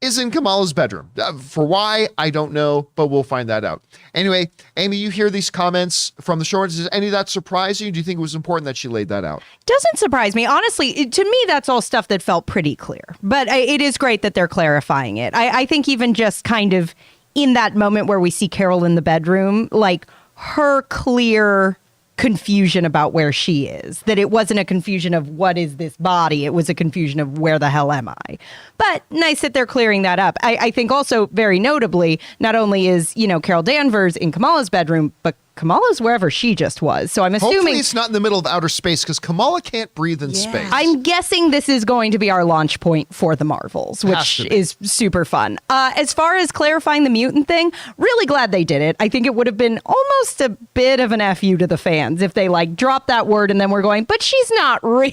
is in Kamala's bedroom. For why, I don't know, but we'll find that out. Anyway, Amy, you hear these comments from the showrunners. Does any of that surprise you? Do you think it was important that she laid that out? Doesn't surprise me. Honestly, to me, that's all stuff that felt pretty clear. But it is great that they're clarifying it. I think even just kind of in that moment where we see Carol in the bedroom, like her clear confusion about where she is, that it wasn't a confusion of what is this body, it was a confusion of where the hell am I. But nice that they're clearing that up. I think also very notably, not only is, Carol Danvers in Kamala's bedroom, but Kamala's wherever she just was. So I'm assuming hopefully it's not in the middle of outer space because Kamala can't breathe in space. I'm guessing this is going to be our launch point for the Marvels, which is super fun. As far as clarifying the mutant thing, really glad they did it. I think it would have been almost a bit of an FU to the fans if they dropped that word and then we're going, but she's not really.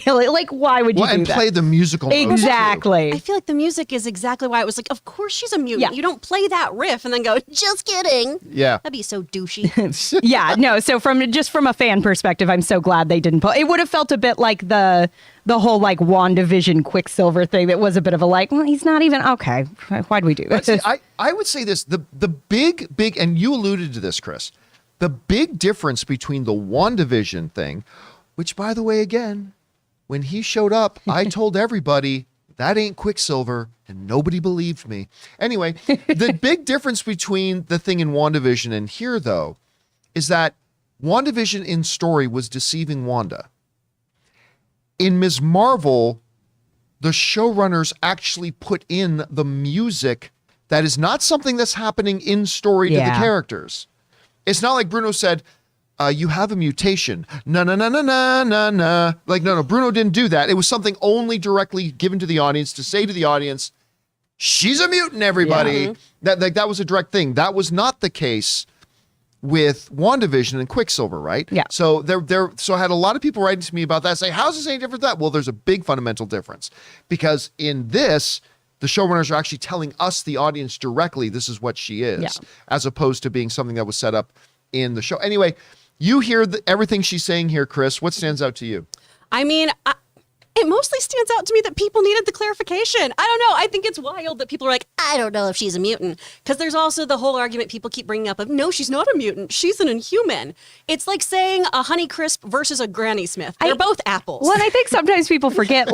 Why would you do and that? play the musical notes, exactly. I feel like the music is exactly why it was like, of course she's a mutant. Yeah. You don't play that riff and then go, just kidding. Yeah. That'd be so douchey. Yeah, no. So from a fan perspective, I'm so glad they didn't put. It would have felt a bit like the whole WandaVision Quicksilver thing. That was a bit of a well, he's not even okay. Why'd we do this? See, I would say this: the big, and you alluded to this, Chris. The big difference between the WandaVision thing, which, by the way, again, when he showed up, I told everybody that ain't Quicksilver, and nobody believed me. Anyway, the big difference between the thing in WandaVision and here, though, is that WandaVision in story was deceiving Wanda. In Ms. Marvel, the showrunners actually put in the music that is not something that's happening in story to the characters. It's not like Bruno said, you have a mutation. No. No, Bruno didn't do that. It was something only directly given to the audience to say to the audience, she's a mutant, everybody. Yeah. That was a direct thing. That was not the case with WandaVision and Quicksilver, right? Yeah. So so I had a lot of people writing to me about that, say, how's this any different than that? Well, there's a big fundamental difference because in this, the showrunners are actually telling us, the audience, directly, this is what she is, as opposed to being something that was set up in the show. Anyway, you hear everything she's saying here, Chris. What stands out to you? I mean, it mostly stands out to me that people needed the clarification. I don't know. I think it's wild that people are like, I don't know if she's a mutant. Because there's also the whole argument people keep bringing up of, no, she's not a mutant. She's an Inhuman. It's like saying a Honeycrisp versus a Granny Smith. They're both apples. Well, and I think sometimes people forget,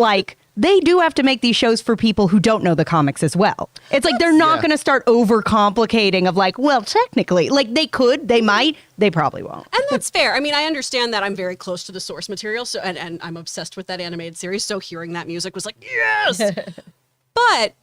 they do have to make these shows for people who don't know the comics as well. It's like they're not going to start overcomplicating of well, technically. They could, they might, they probably won't. And that's fair. I mean, I understand that I'm very close to the source material, so and I'm obsessed with that animated series, so hearing that music was like, yes! But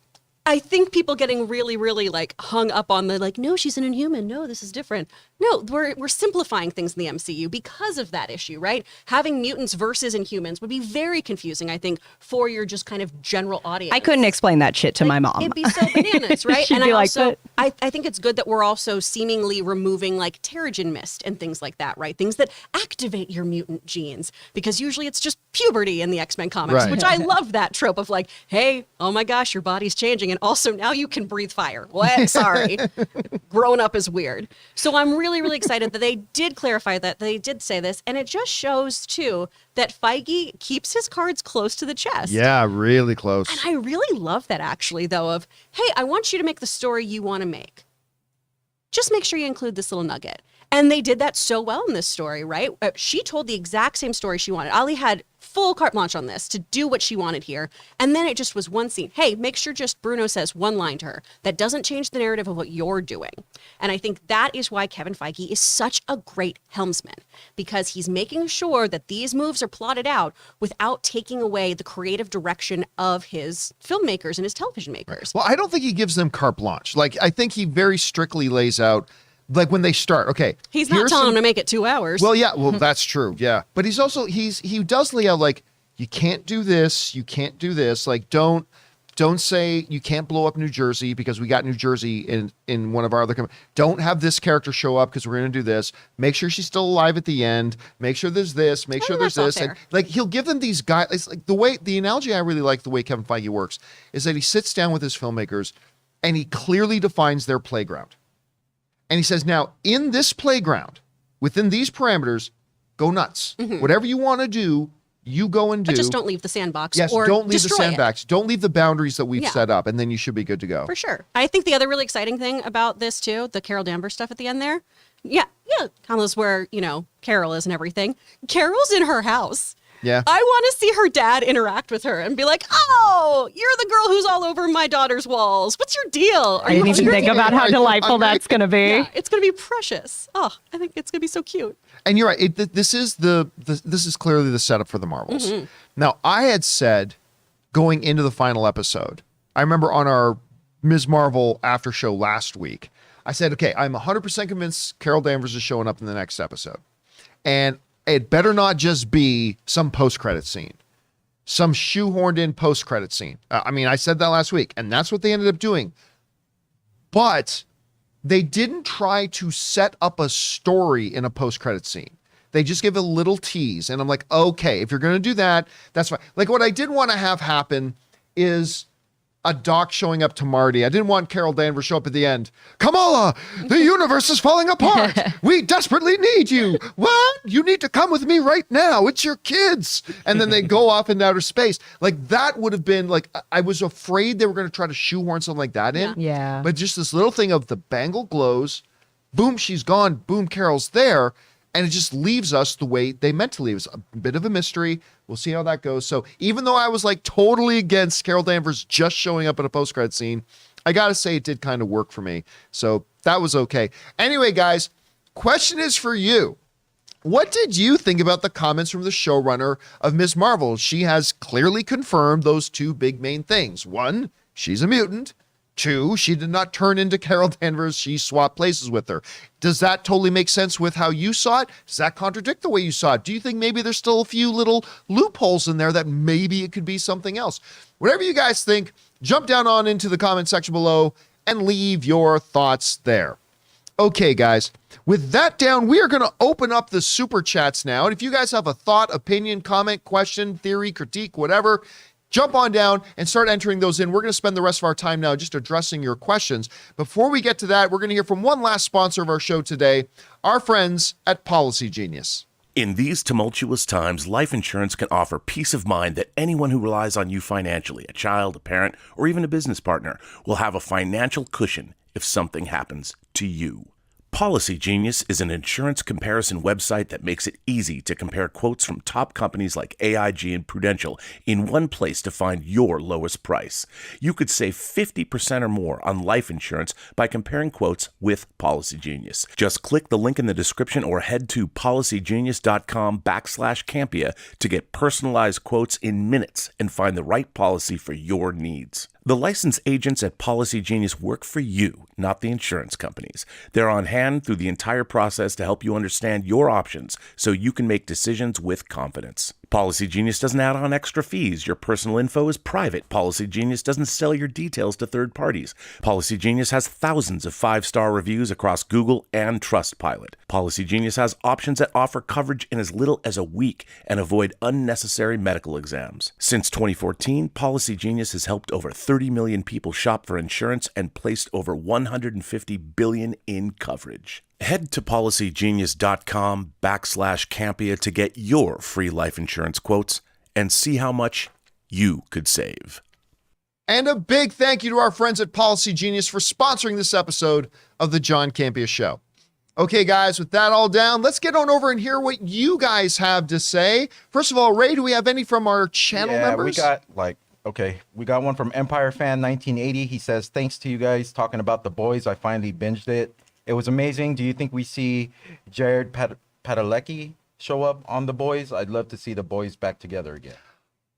I think people getting really, really hung up on the no, she's an Inhuman. No, this is different. No, we're simplifying things in the MCU because of that issue, right? Having mutants versus Inhumans would be very confusing, I think, for your just kind of general audience. I couldn't explain that shit to my mom. It'd be so bananas, right? She'd And be I like, also, I think it's good that we're also seemingly removing Terrigen Mist and things like that, right? Things that activate your mutant genes, because usually it's just puberty in the X-Men comics, Right. which I love that trope of hey, oh my gosh, your body's changing, and also now you can breathe fire. What? Sorry. Growing up is weird. So I'm really, really excited that they did clarify that, they did say this, and it just shows, too, that Feige keeps his cards close to the chest. Yeah, really close. And I really love that, actually, though, of, hey, I want you to make the story you want to make. Just make sure you include this little nugget. And they did that so well in this story, right? She told the exact same story she wanted. Ali had full carte blanche on this to do what she wanted here. And then it just was one scene. Hey, make sure just Bruno says one line to her. That doesn't change the narrative of what you're doing. And I think that is why Kevin Feige is such a great helmsman, because he's making sure that these moves are plotted out without taking away the creative direction of his filmmakers and his television makers. Well, I don't think he gives them carte blanche. I think he very strictly lays out, when they start, okay. He's not telling them to make it 2 hours. Well, yeah, that's true, yeah. But he's also, he does lay out, you can't do this, you can't do this. Don't say you can't blow up New Jersey because we got New Jersey in one of our other don't have this character show up because we're going to do this. Make sure she's still alive at the end. Make sure there's this. Make sure there's this. And he'll give them these guys. It's the analogy I really like the way Kevin Feige works is that he sits down with his filmmakers and he clearly defines their playground. And he says, now in this playground, within these parameters, go nuts. Whatever you want to do, you go and do. But just don't leave the sandbox. Yes, or don't leave the destroy it. sandbox. Don't leave the boundaries that we've Yeah. set up, and then you should be good to go. For sure. I think the other really exciting thing about this too, the Carol Danvers stuff at the end there. Yeah. Kamala's where, Carol is and everything. Carol's in her house. Yeah. I want to see her dad interact with her and be like, "Oh, you're the girl who's all over my daughter's walls. What's your deal? I didn't even think about how delightful I'm that's going to be. Yeah, it's going to be precious. Oh, I think it's going to be so cute." And you're right. This is this is clearly the setup for the Marvels. Now, I had said going into the final episode, I remember on our Ms. Marvel after show last week, I said, okay, I'm 100% convinced Carol Danvers is showing up in the next episode. And it better not just be some post-credit scene, some shoehorned in post-credit scene. I said that last week, and that's what they ended up doing. But they didn't try to set up a story in a post-credit scene. They just give a little tease. And I'm like, okay, if you're going to do that, that's fine. Like what I did want to have happen is a Doc showing up to Marty. I didn't want Carol Danvers show up at the end. Kamala, the universe is falling apart. We desperately need you. What? You need to come with me right now. It's your kids. And then they go off into outer space. Like that would have been like, I was afraid they were going to try to shoehorn something like that in. Yeah. But just this little thing of the bangle glows, boom, she's gone, boom, Carol's there. And it just leaves us the way they meant to leave us. A bit of a mystery. We'll see how that goes. So even though I was like totally against Carol Danvers just showing up in a post-credit scene, I got to say it did kind of work for me. So that was okay. Anyway, guys, question is for you. What did you think about the comments from the showrunner of Ms. Marvel? She has clearly confirmed those two big main things. One, she's a mutant. Two, she did not turn into Carol Danvers. She swapped places with her. Does that totally make sense with how you saw it? Does that contradict the way you saw it? Do you think maybe there's still a few little loopholes in there that maybe it could be something else? Whatever you guys think, jump down on into the comment section below and leave your thoughts there. Okay, guys, with that down, we are going to open up the super chats now. And if you guys have a thought, opinion, comment, question, theory, critique, whatever, jump on down and start entering those in. We're going to spend the rest of our time now just addressing your questions. Before we get to that, we're going to hear from one last sponsor of our show today, our friends at Policy Genius. In these tumultuous times, life insurance can offer peace of mind that anyone who relies on you financially, a child, a parent, or even a business partner, will have a financial cushion if something happens to you. Policy Genius is an insurance comparison website that makes it easy to compare quotes from top companies like AIG and Prudential in one place to find your lowest price. You could save 50% or more on life insurance by comparing quotes with Policy Genius. Just click the link in the description or head to policygenius.com/Campea to get personalized quotes in minutes and find the right policy for your needs. The licensed agents at Policy Genius work for you, not the insurance companies. They're on hand through the entire process to help you understand your options so you can make decisions with confidence. Policy Genius doesn't add on extra fees. Your personal info is private. Policy Genius doesn't sell your details to third parties. Policy Genius has thousands of 5-star reviews across Google and Trustpilot. Policy Genius has options that offer coverage in as little as a week and avoid unnecessary medical exams. Since 2014, Policy Genius has helped over 30 million people shop for insurance and placed over $150 billion in coverage. Head to policygenius.com/Campea to get your free life insurance quotes and see how much you could save. And a big thank you to our friends at Policy Genius for sponsoring this episode of the John Campea Show. Okay, guys, with that all down, let's get on over and hear what you guys have to say. First of all, Ray, do we have any from our channel members? We got one from Empire Fan 1980. He says, thanks to you guys talking about The Boys. I finally binged it. It was amazing. Do you think we see Jared Padalecki show up on The Boys? I'd love to see The Boys back together again.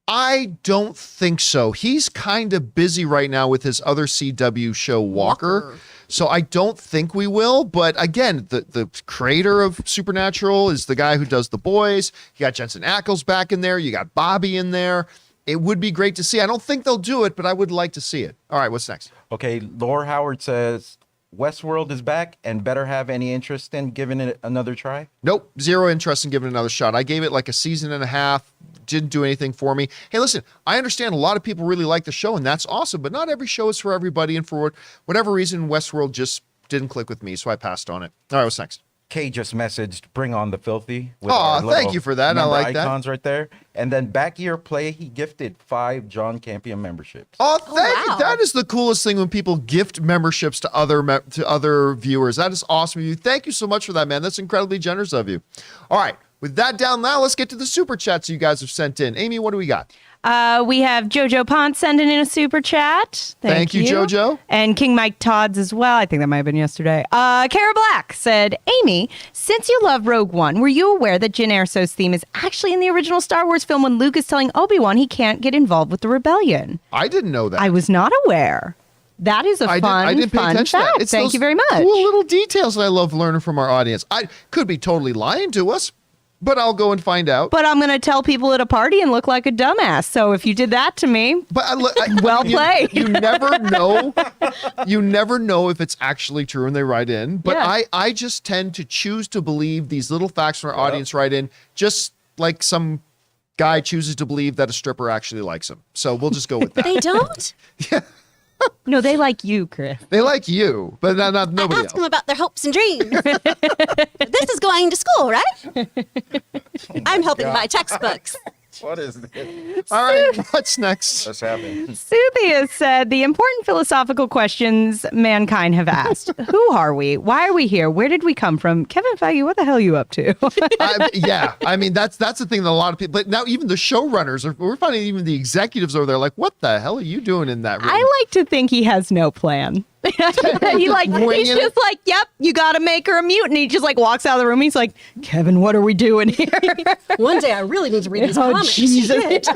I don't think so. He's kind of busy right now with his other CW show, Walker. So I don't think we will. But again, the creator of Supernatural is the guy who does The Boys. You got Jensen Ackles back in there. You got Bobby in there. It would be great to see. I don't think they'll do it, but I would like to see it. All right, what's next? Okay, Laura Howard says, Westworld is back and better have any interest in giving it another try? Nope, zero interest in giving it another shot. I gave it like a season and a half, didn't do anything for me. Hey, listen, I understand a lot of people really like the show, and that's awesome, but not every show is for everybody, and for whatever reason, Westworld just didn't click with me, so I passed on it. All right, what's next? Kay just messaged, "Bring on the filthy." With Aw, our thank little you for that. I member like that. icons right there. And then back year play, he gifted 5 John Campea memberships. Oh, thank you. wow. That is the coolest thing when people gift memberships to other viewers. That is awesome of you. Thank you so much for that, man. That's incredibly generous of you. All right. With that down now, let's get to the super chats you guys have sent in. Amy, what do we got? We have Jojo Pont sending in a super chat. Thank you, Jojo. And King Mike Todd's as well. I think that might have been yesterday. Kara Black said, Amy, since you love Rogue One, were you aware that Jyn Erso's theme is actually in the original Star Wars film when Luke is telling Obi-Wan he can't get involved with the rebellion? I didn't know that. I was not aware. That is a I didn't pay fun attention to fact. that. It's Thank those you very much. Cool little details that I love learning from our audience. I could be totally lying to us, but I'll go and find out. But I'm going to tell people at a party and look like a dumbass. So if you did that to me, well played. You never know. You never know if it's actually true when they write in. But Yeah. I just tend to choose to believe these little facts from our audience write in, just like some guy chooses to believe that a stripper actually likes him. So we'll just go with that. They don't? no, they like you, Chris. They like you, but not I nobody ask else. them about their hopes and dreams. This is going to school, right? I'm helping buy textbooks. What is this? All right, what's next? What's happening? Cynthia said, the important philosophical questions mankind have asked. Who are we? Why are we here? Where did we come from? Kevin Feige, what the hell are you up to? Yeah, I mean that's the thing that a lot of people. But now even the showrunners we're finding even the executives over there like, what the hell are you doing in that room? I like to think he has no plan. He's Winging just it? like, yep, you got to make her a mutant. He just like walks out of the room. He's like, Kevin, what are we doing here? One day I really need to read these Oh, comics. Jesus. Shit.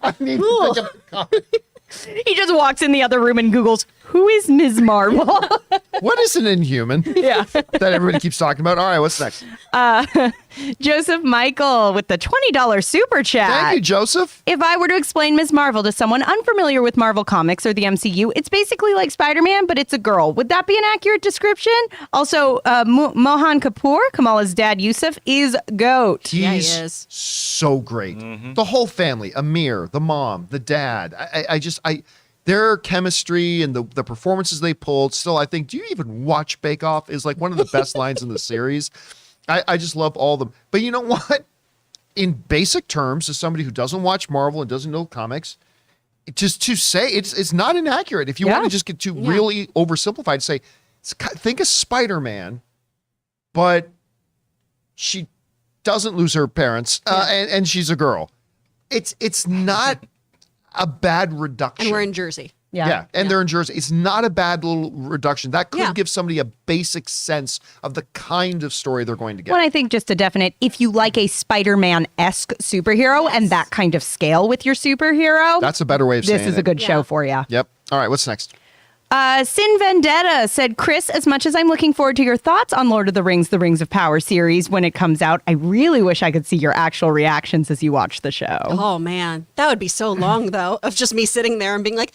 I need to think of the comment. He just walks in the other room and Googles, who is Ms. Marvel? What is an Inhuman Yeah. that everybody keeps talking about? All right, what's next? Joseph Michael with the $20 super chat. Thank you, Joseph. If I were to explain Ms. Marvel to someone unfamiliar with Marvel Comics or the MCU, it's basically like Spider-Man, but it's a girl. Would that be an accurate description? Also, Mohan Kapoor, Kamala's dad, Yusuf, is GOAT. He's Yeah, he is. so great. The whole family, Amir, the mom, the dad. Their chemistry and the performances they pulled. Still, I think, do you even watch Bake Off? Is like one of the best lines in the series. I just love all of them. But you know what? In basic terms, as somebody who doesn't watch Marvel and doesn't know comics, just to say it's not inaccurate. If you want to just get too really oversimplified, say, think of Spider-Man, but she doesn't lose her parents and she's a girl. It's not a bad reduction. And we're in Jersey. Yeah, and they're in Jersey. It's not a bad little reduction. That could give somebody a basic sense of the kind of story they're going to get. Well, I think just a definite, if you like a Spider-Man-esque superhero and that kind of scale with your superhero, That's a better way of saying it. this is a good show for you. Yep. All right, what's next? Sin Vendetta said, Chris, as much as I'm looking forward to your thoughts on Lord of the Rings of Power series when it comes out, I really wish I could see your actual reactions as you watch the show. Oh, man. That would be so long, though, of just me sitting there and being like,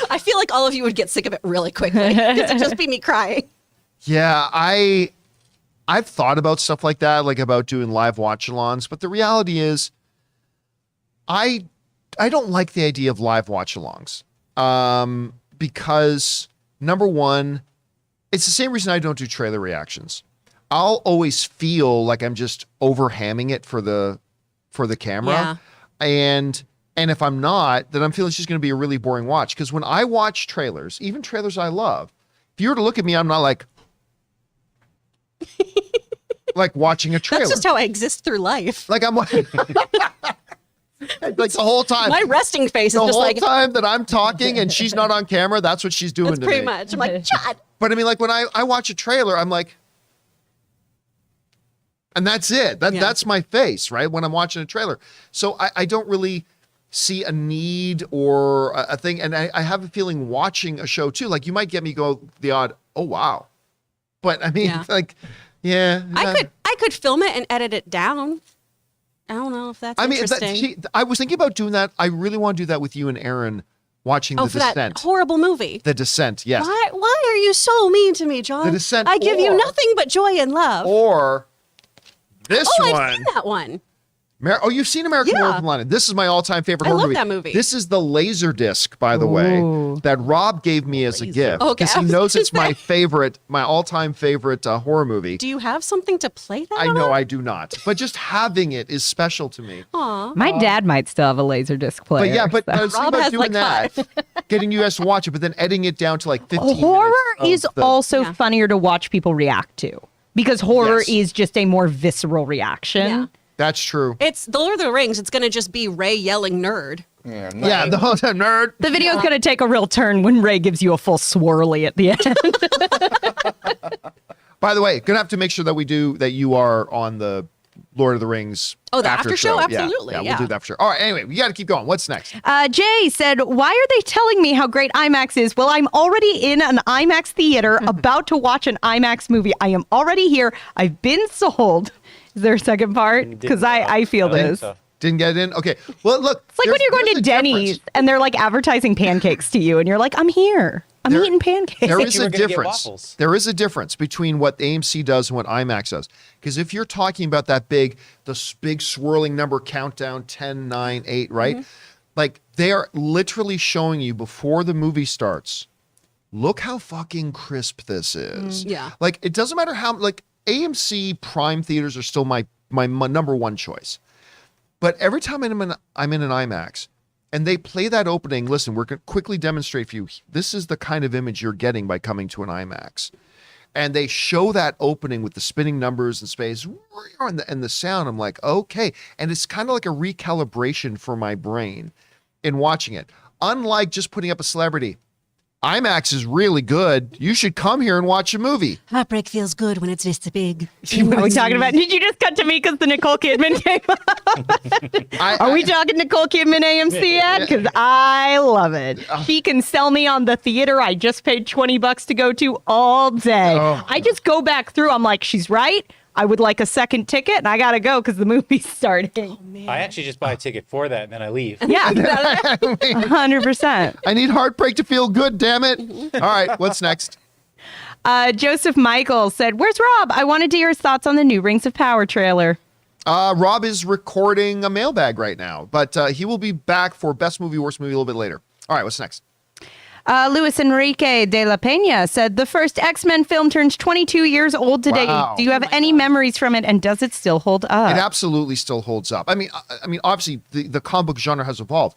I feel like all of you would get sick of it really quickly because it'd just be me crying. Yeah, I've thought about stuff like that, like about doing live watch-alongs, but the reality is I don't like the idea of live watch-alongs. Because number one, it's the same reason I don't do trailer reactions. I'll always feel like I'm just overhamming it for the camera. And if I'm not, then I'm feeling it's just going to be a really boring watch. Because when I watch trailers, even trailers I love, if you were to look at me, I'm not like watching a trailer. That's just how I exist through life. Like I'm like the whole time. My resting face is The just whole like, time that I'm talking and she's not on camera, that's what she's doing that's to pretty me. much. I'm like, Chad. But I mean, like when I watch a trailer, I'm like, and that's it. That's my face, right? When I'm watching a trailer. So I don't really see a need or a thing. And I have a feeling watching a show too, like you might get me go the odd, oh, wow. But I mean, I could film it and edit it down. I don't know if that's interesting. I was thinking about doing that. I really want to do that with you and Aaron watching The for Descent. that horrible movie. The Descent, yes. Why are you so mean to me, John? The Descent, I give you or- nothing but joy and love. Or this one. I've seen that one. Oh, you've seen American Yeah. Werewolf in London. This is my all-time favorite I horror love movie. that movie. This is the Laserdisc, by the way, that Rob gave me as a gift Okay, because I he was knows gonna it's my favorite, my all-time favorite horror movie. Do you have something to play that I on? know I do not, but just having it is special to me. My dad might still have a Laserdisc player. But yeah, but so. I was thinking Rob about has, doing like, that, getting you guys to watch it, but then editing it down to like 15 horror minutes. is also Yeah. funnier to watch people react to because horror Yes. is just a more visceral reaction. Yeah. That's true. It's the Lord of the Rings. It's going to just be Ray yelling nerd. Yeah, the whole time, nerd. The video's going to take a real turn when Ray gives you a full swirly at the end. By the way, gonna have to make sure that you are on the Lord of the Rings. Oh, the after show? Absolutely, Yeah, yeah. we'll do that for sure. All right, anyway, we got to keep going. What's next? Jay said, why are they telling me how great IMAX is? Well, I'm already in an IMAX theater about to watch an IMAX movie. I am already here. I've been sold. Is there a second part? Because I feel this. Didn't get it in? Okay. Well, look. It's like when you're going to Denny's and they're like advertising pancakes to you and you're like, I'm here. I'm eating pancakes. There is you a were gonna get difference. waffles. There is a difference between what AMC does and what IMAX does. Because if you're talking about that big swirling number countdown, 10, 9, 8, right? Like they are literally showing you before the movie starts, look how fucking crisp this is. Yeah. Like it doesn't matter how, like AMC Prime theaters are still my number one choice. But every time I'm in an IMAX and they play that opening, listen, we're going to quickly demonstrate for you. This is the kind of image you're getting by coming to an IMAX. And they show that opening with the spinning numbers and space and the sound. I'm like, okay. And it's kind of like a recalibration for my brain in watching it. Unlike just putting up a celebrity, IMAX is really good. You should come here and watch a movie. Heartbreak feels good when it's this big. Are we talking about? Did you just cut to me because the Nicole Kidman came up? Are we talking Nicole Kidman AMC yet? Because I love it. She can sell me on the theater I just paid $20 to go to all day. I just go back through. I'm like, she's right. I would like a second ticket, and I gotta go because the movie's starting. I actually just buy a ticket for that and then I leave. Yeah, 100%. I need heartbreak to feel good, damn it. All right, what's next? Joseph Michael said, "Where's Rob? I wanted to hear his thoughts on the new Rings of Power trailer." Rob is recording a mailbag right now, but he will be back for Best Movie, Worst Movie a little bit later. All right, what's next? Luis Enrique de la Peña said, "The first X-Men film turns 22 years old today. Wow. Do you have any memories from it, and does it still hold up?" It absolutely still holds up. I mean, obviously the comic book genre has evolved.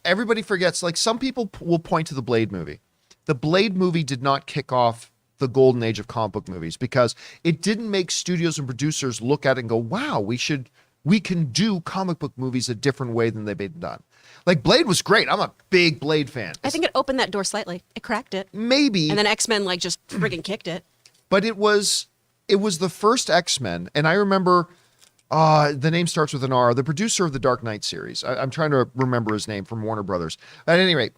Everybody forgets, like some people will point to the Blade movie. The Blade movie did not kick off the golden age of comic book movies because it didn't make studios and producers look at it and go, wow, we can do comic book movies a different way than they've been done. Like Blade was great. I'm a big Blade fan. I think it opened that door slightly. It cracked it. Maybe. And then X-Men like just friggin' kicked it. But it was the first X-Men, and I remember the name starts with an R, the producer of the Dark Knight series. I'm trying to remember his name from Warner Brothers. At any rate,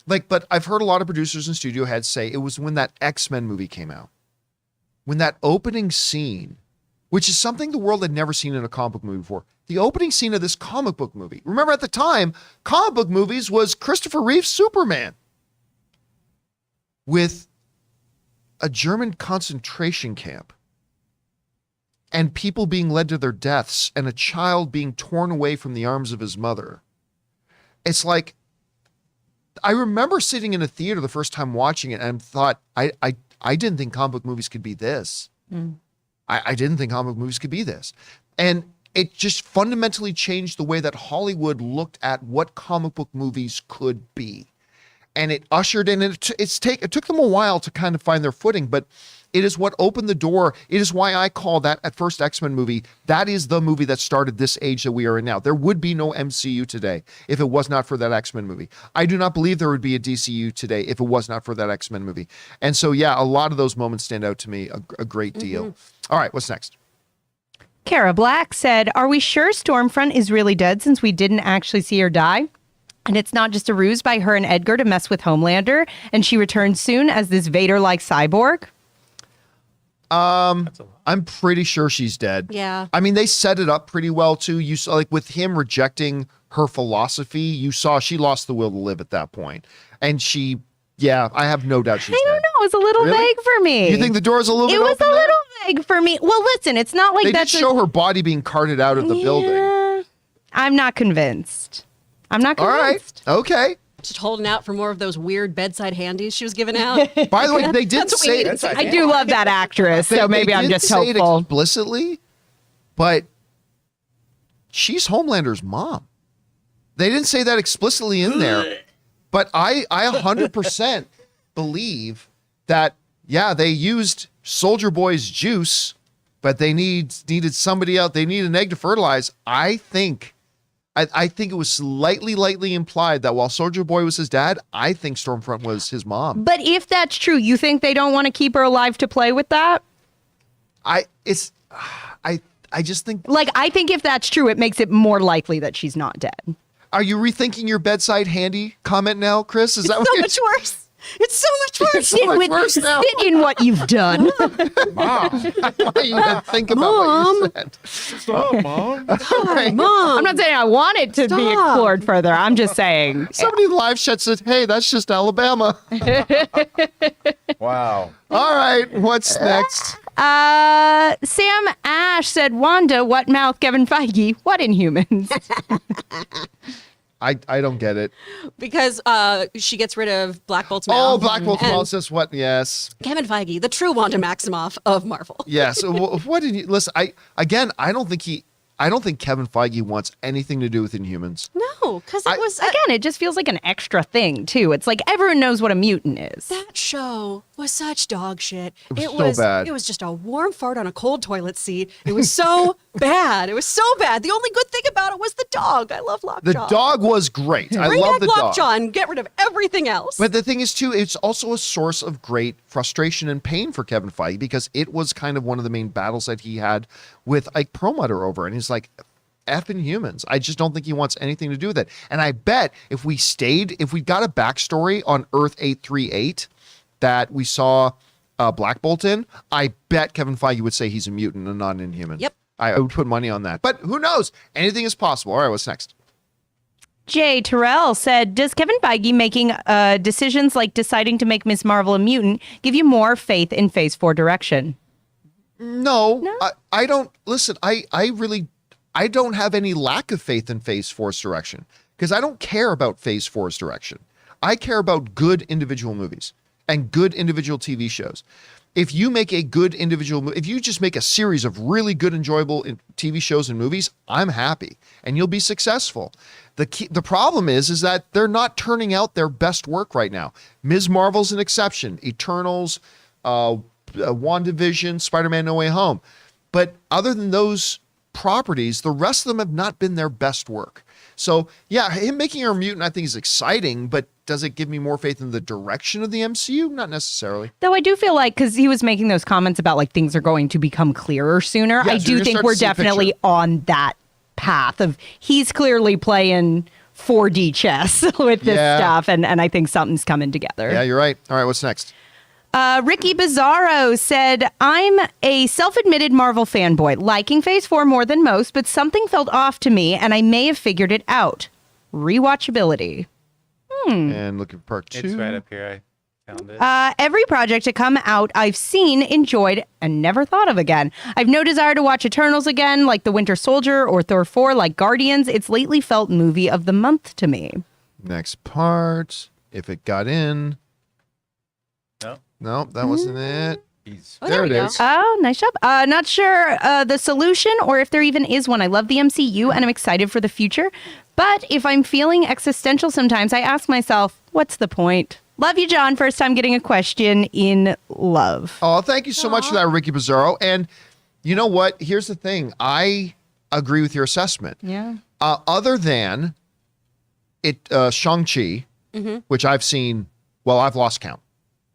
but I've heard a lot of producers and studio heads say it was when that X-Men movie came out. When that opening scene, which is something the world had never seen in a comic book movie before. The opening scene of this comic book movie. Remember at the time, comic book movies was Christopher Reeve's Superman with a German concentration camp and people being led to their deaths and a child being torn away from the arms of his mother. It's like, I remember sitting in a theater the first time watching it and thought, I didn't think comic book movies could be this. I didn't think comic book movies could be this. And it just fundamentally changed the way that Hollywood looked at what comic book movies could be. And it ushered in, and it took them a while to kind of find their footing, but it is what opened the door. It is why I call that at first X-Men movie, that is the movie that started this age that we are in now. There would be no MCU today if it was not for that X-Men movie. I do not believe there would be a DCU today if it was not for that X-Men movie. And so, yeah, a lot of those moments stand out to me a great deal. All right, what's next? Kara Black said, "Are we sure Stormfront is really dead since we didn't actually see her die? And it's not just a ruse by her and Edgar to mess with Homelander, and she returns soon as this Vader-like cyborg?" I'm pretty sure she's dead. Yeah. I mean, they set it up pretty well too. You saw, like, with him rejecting her philosophy, you saw she lost the will to live at that point. And I have no doubt she's I don't dead. know. It was a little Really? vague for me. You think the door's a little bit It was open a there? little vague for me. Well, listen, it's not like They did that's show her body being carted out of the building. I'm not convinced. I'm not All right. convinced. Okay. Just holding out for more of those weird bedside handies she was giving out. By the way, they did That's what we say needed to I do love that actress, so maybe I'm did just say it hopeful. explicitly, but she's Homelander's mom. They didn't say that explicitly in there, but I 100% believe that, yeah, they used Soldier Boy's juice, but they needed somebody else. They need an egg to fertilize. I think it was lightly implied that while Soldier Boy was his dad, I think Stormfront was his mom. But if that's true, you think they don't want to keep her alive to play with that? I just think. Like, I think if that's true, it makes it more likely that she's not dead. Are you rethinking your bedside handy comment now, Chris? Is that what So you're much worse. It's so much worse. so much worse now? Sit in what you've done. Why you even think about what you said? Stop, Mom. God, Mom. I'm not saying I want it to be Stop. explored further. I'm just saying. Somebody in the live chat said, hey, that's just Alabama. Wow. All right, what's next? Sam Ash said, Wanda, what mouth? Kevin Feige, what Inhumans? I don't get it. Because she gets rid of Black Bolt's mouth. Oh, Black Bolt And says what? Yes. Kevin Feige, the true Wanda Maximoff of Marvel. Yes. What did you listen? I don't think Kevin Feige wants anything to do with Inhumans. No, because it was Again, it just feels like an extra thing, too. It's like everyone knows what a mutant is. that show was such dog shit. It was so bad. It was just a warm fart on a cold toilet seat. It was so bad. It was so bad. The only good thing about it was the dog. I love Lockjaw. The dog was great. I Bring love back the dog. Lockjaw and get rid of everything else. But the thing is, too, it's also a source of great frustration and pain for Kevin Feige because it was kind of one of the main battles that he had with Ike Perlmutter over. And he's like, effing humans. I just don't think he wants anything to do with it. And I bet if we got a backstory on Earth 838 that we saw Black Bolt in, I bet Kevin Feige would say he's a mutant and not an Inhuman. Yep. I would put money on that. But who knows? Anything is possible. All right, what's next? Jay Terrell said, does Kevin Feige making decisions like deciding to make Ms. Marvel a mutant give you more faith in Phase 4 direction? No? I don't. Listen, I don't have any lack of faith in Phase 4's direction because I don't care about Phase 4's direction. I care about good individual movies and good individual TV shows. If you make a good individual, if you just make a series of really good, enjoyable TV shows and movies, I'm happy and you'll be successful. The problem is that they're not turning out their best work right now. Ms. Marvel's an exception. Eternals, WandaVision, Spider-Man No Way Home. But other than those properties, the rest of them have not been their best work. So yeah, him making her a mutant I think is exciting, but does it give me more faith in the direction of the MCU? Not necessarily. Though I do feel like, because he was making those comments about like things are going to become clearer sooner, Yeah, I so do you're think starting we're to see a definitely picture. on that path of he's clearly playing 4D chess with this Yeah. stuff, and I think something's coming together. Yeah, you're right. All right, what's next? Ricky Bizarro said, I'm a self-admitted Marvel fanboy, liking Phase 4 more than most, but something felt off to me, and I may have figured it out. Rewatchability. And looking for part 2. It's right up here. I found it. Every project to come out I've seen, enjoyed, and never thought of again. I've no desire to watch Eternals again, like The Winter Soldier, or Thor 4, like Guardians. It's lately felt movie of the month to me. Next part. If it got in. No. No, that wasn't it. He's Oh, there there it we go. is. Oh, nice job. Not sure the solution or if there even is one. I love the MCU and I'm excited for the future. But if I'm feeling existential sometimes, I ask myself, what's the point? Love you, John. First time getting a question in love. Oh, thank you so much for that, Ricky Bizarro. And you know what? Here's the thing. I agree with your assessment. Yeah. Other than Shang-Chi, which I've seen, well, I've lost count.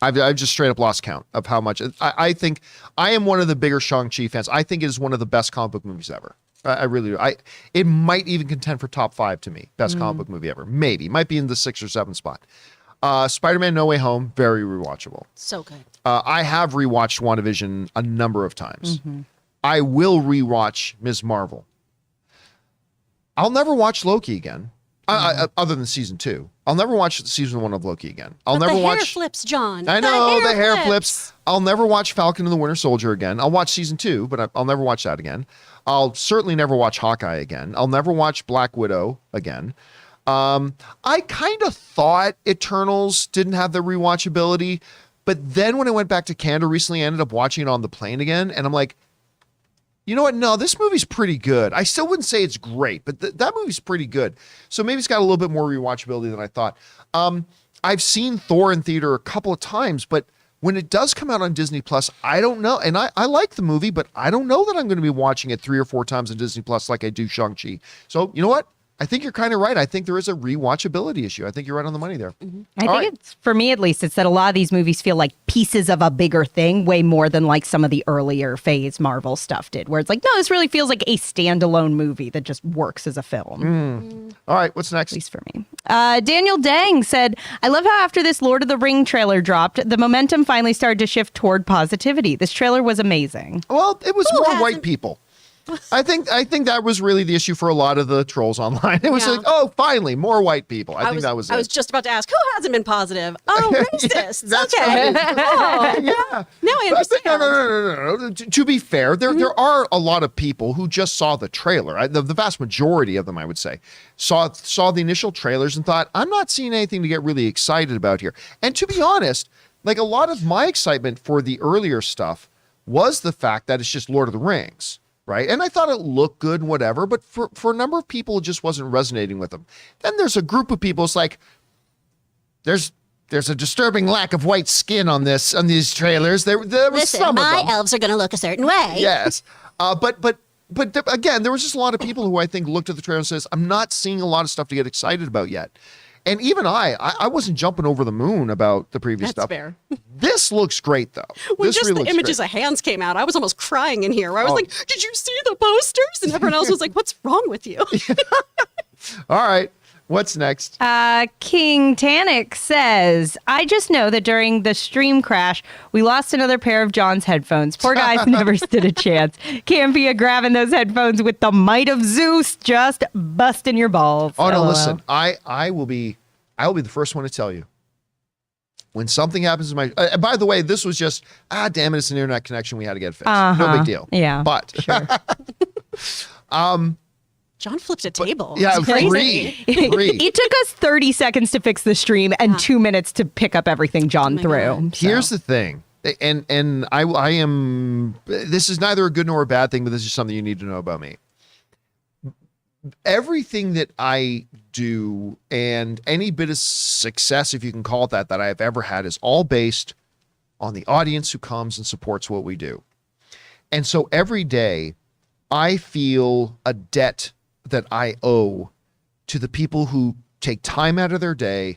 I've just straight up lost count of how much. I think I am one of the bigger Shang-Chi fans. I think it is one of the best comic book movies ever. I really do. It might even contend for top 5 to me. Best comic book movie ever. Maybe. Might be in the 6 or 7 spot. Spider-Man No Way Home, very rewatchable. So good. I have rewatched WandaVision a number of times. I will rewatch Ms. Marvel. I'll never watch Loki again. Other than season 2. I'll never watch season 1 of Loki again. I'll But never the watch. hair flips, John. I know the hair flips. I'll never watch Falcon and the Winter Soldier again. I'll watch season 2, but I'll never watch that again. I'll certainly never watch Hawkeye again. I'll never watch Black Widow again. I kind of thought Eternals didn't have the rewatchability, but then when I went back to Canada recently, I ended up watching it on the plane again, and I'm like, you know what? No, this movie's pretty good. I still wouldn't say it's great, but that movie's pretty good. So maybe it's got a little bit more rewatchability than I thought. I've seen Thor in theater a couple of times, but when it does come out on Disney Plus, I don't know. And I like the movie, but I don't know that I'm going to be watching it 3 or 4 times on Disney Plus like I do Shang-Chi. So you know what? I think you're kind of right. I think there is a rewatchability issue. I think you're right on the money there. I think it's, for me at least, it's that a lot of these movies feel like pieces of a bigger thing way more than like some of the earlier phase Marvel stuff did, where it's like, no, this really feels like a standalone movie that just works as a film. All right, what's next? At least for me. Daniel Dang said, I love how after this Lord of the Ring trailer dropped, the momentum finally started to shift toward positivity. This trailer was amazing. Well, it was Who more hasn't? white people. I think that was really the issue for a lot of the trolls online. It was Yeah. like, oh, finally, more white people. I think that was it. I was just about to ask, who hasn't been positive? Oh, racists. That's okay. right. Oh, Yeah. now I understand. No. To be fair, there are a lot of people who just saw the trailer. The vast majority of them, I would say, saw the initial trailers and thought, I'm not seeing anything to get really excited about here. And to be honest, like a lot of my excitement for the earlier stuff was the fact that it's just Lord of the Rings. Right. And I thought it looked good and whatever, but for a number of people, it just wasn't resonating with them. Then there's a group of people, it's like, there's a disturbing lack of white skin on these trailers. There was Listen, some my of them. elves are going to look a certain way. Yes. But again, there was just a lot of people who I think looked at the trailer and says, I'm not seeing a lot of stuff to get excited about yet. And even I wasn't jumping over the moon about the previous That's stuff. fair. This looks great, though. When This just really the looks images great. of hands came out, I was almost crying in here. Where I was Oh. like, did you see the posters? And everyone else was like, what's wrong with you? All right. What's next? King Tannic says, I just know that during the stream crash, we lost another pair of John's headphones. Poor guys never stood a chance. Campea grabbing those headphones with the might of Zeus, just busting your balls. Oh, no, LOL. listen. I will be the first one to tell you. When something happens to my, by the way, this was just, damn it, it's an internet connection we had to get fixed. No big deal. Yeah. But, Sure. John flipped a table. yeah, It's crazy. three. It took us 30 seconds to fix the stream and 2 minutes to pick up everything John my threw. God. So. Here's the thing. And I am, this is neither a good nor a bad thing, but this is something you need to know about me. Everything that I do and any bit of success, if you can call it that I have ever had is all based on the audience who comes and supports what we do. And so every day I feel a debt that I owe to the people who take time out of their day,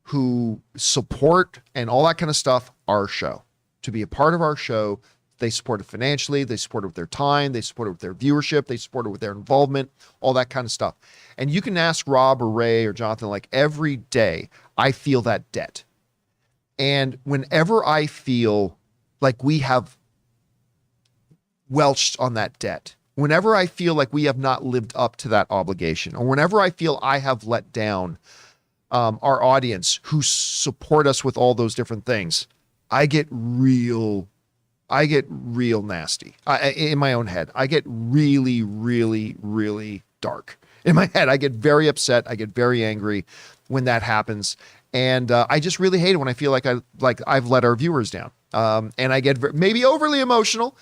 who support and all that kind of stuff, our show, to be a part of our show. They support it financially, they support it with their time, they support it with their viewership, they support it with their involvement, all that kind of stuff. And you can ask Rob or Ray or Jonathan, like every day, I feel that debt. And whenever I feel like we have welched on that debt, whenever I feel like we have not lived up to that obligation, or whenever I feel I have let down our audience who support us with all those different things, I get real nasty in my own head. I get really, really, really dark in my head. I get very upset. I get very angry when that happens. And I just really hate it when I feel like I've let our viewers down. And I get maybe overly emotional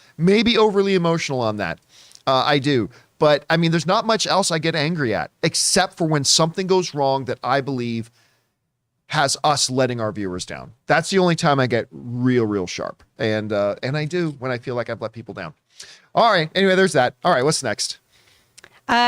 on that. I do. But I mean, there's not much else I get angry at, except for when something goes wrong that I believe has us letting our viewers down. That's the only time I get real sharp. And I do when I feel like I've let people down. All right. Anyway, there's that. All right. What's next?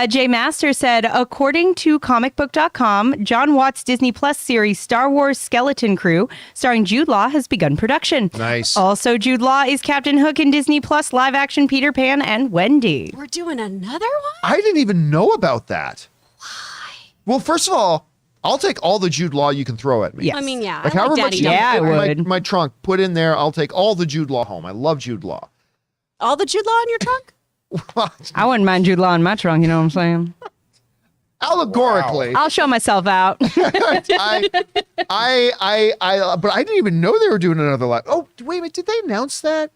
Jay Master said, according to comicbook.com, John Watts' Disney Plus series Star Wars Skeleton Crew, starring Jude Law, has begun production. Nice. Also, Jude Law is Captain Hook in Disney Plus live action Peter Pan and Wendy. We're doing another one? I didn't even know about that. Why? Well, first of all, I'll take all the Jude Law you can throw at me. Yes. I mean, yeah. Like I however like much Daddy Yeah, I Dumbledore. would. my trunk, put in there, I'll take all the Jude Law home. I love Jude Law. All the Jude Law in your trunk? I wouldn't mind Jude Law in my trunk, you know what I'm saying? Allegorically. I'll show myself out. But I didn't even know they were doing another live. Oh, wait a minute. Did they announce that?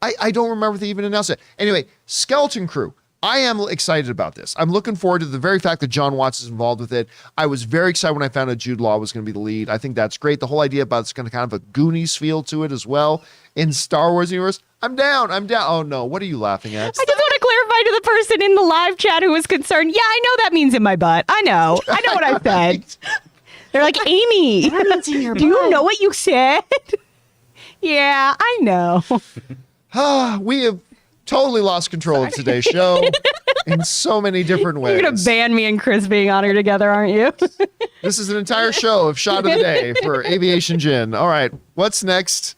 I don't remember if they even announced it. Anyway, Skeleton Crew. I am excited about this. I'm looking forward to the very fact that John Watts is involved with it. I was very excited when I found out Jude Law was going to be the lead. I think that's great. The whole idea about it's going to kind of a Goonies feel to it as well in Star Wars universe. I'm down. Oh no, what are you laughing at? I just want to clarify to the person in the live chat who was concerned. Yeah, I know that means in my butt. I know what I said. They're like, Amy, do you know what you said? Yeah, I know. We have totally lost control of today's show in so many different ways. You're going to ban me and Chris being on here together, aren't you? This is an entire show of Shot of the Day for Aviation Gin. All right, what's next?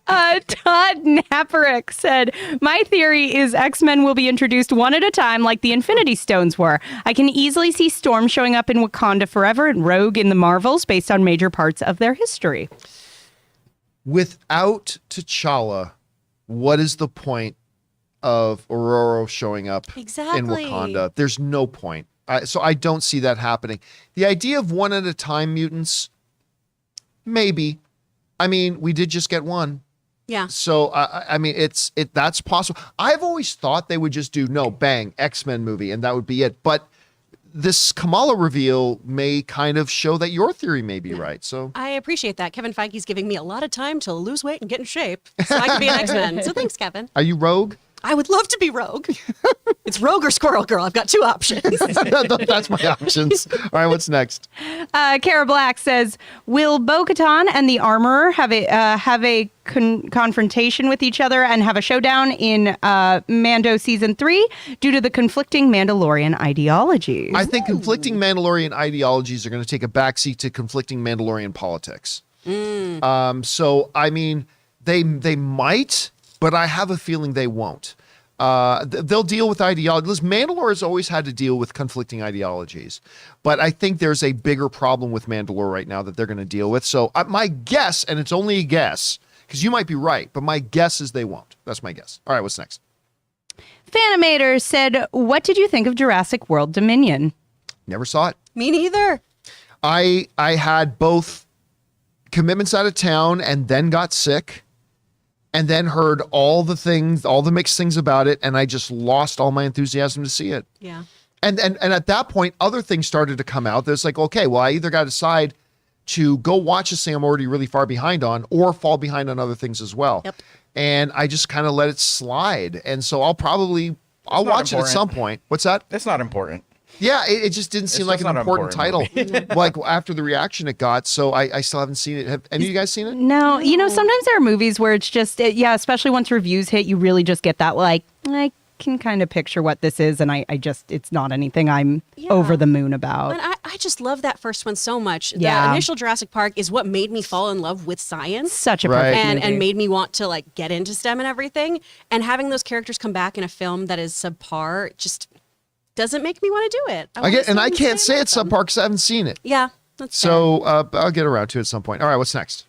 Todd Naparick said, my theory is X-Men will be introduced one at a time like the Infinity Stones were. I can easily see Storm showing up in Wakanda Forever and Rogue in the Marvels based on major parts of their history. Without T'Challa, what is the point of Aurora showing up in Wakanda? There's no point. So I don't see that happening. The idea of one at a time mutants, maybe. I mean, we did just get one. Yeah. So I mean, that's possible. I've always thought they would just do bang, X-Men movie, and that would be it. But this Kamala reveal may kind of show that your theory may be right. So I appreciate that. Kevin Feige's giving me a lot of time to lose weight and get in shape so I can be an X-Men. So thanks, Kevin. Are you Rogue? I would love to be Rogue. It's Rogue or Squirrel Girl. I've got two options. That's my options. All right, what's next? Kara Black says, will Bo-Katan and the Armorer have a confrontation with each other and have a showdown in Mando Season 3 due to the conflicting Mandalorian ideologies? I think conflicting Mandalorian ideologies are going to take a backseat to conflicting Mandalorian politics. So, I mean, they might, but I have a feeling they won't. They'll deal with ideologies. Mandalore has always had to deal with conflicting ideologies, but I think there's a bigger problem with Mandalore right now that they're going to deal with. So my guess, and it's only a guess, because you might be right, but my guess is they won't. That's my guess. All right, what's next? Fanimator said, what did you think of Jurassic World Dominion? Never saw it. Me neither. I had both commitments out of town and then got sick. And then heard all the mixed things about it, and I just lost all my enthusiasm to see it. Yeah. And at that point, other things started to come out. There's like, okay, well, I either got to decide to go watch a thing I'm already really far behind on, or fall behind on other things as well. Yep. And I just kind of let it slide. And so I'll watch it at some point. What's that? It's not important. Yeah, it just didn't seem like an important title, like after the reaction it got. So I still haven't seen it. Have any of you guys seen it? No. You know, sometimes there are movies where it's just, especially once reviews hit, you really just get that, like, I can kind of picture what this is, and it's not anything I'm over the moon about. And I just love that first one so much. Yeah. The initial Jurassic Park is what made me fall in love with science. Such a perfect movie. And made me want to, like, get into STEM and everything. And having those characters come back in a film that is subpar just doesn't make me want to do it. I can't say it's subpar because I haven't seen it. Yeah, that's so I'll get around to it at some point. All right, what's next?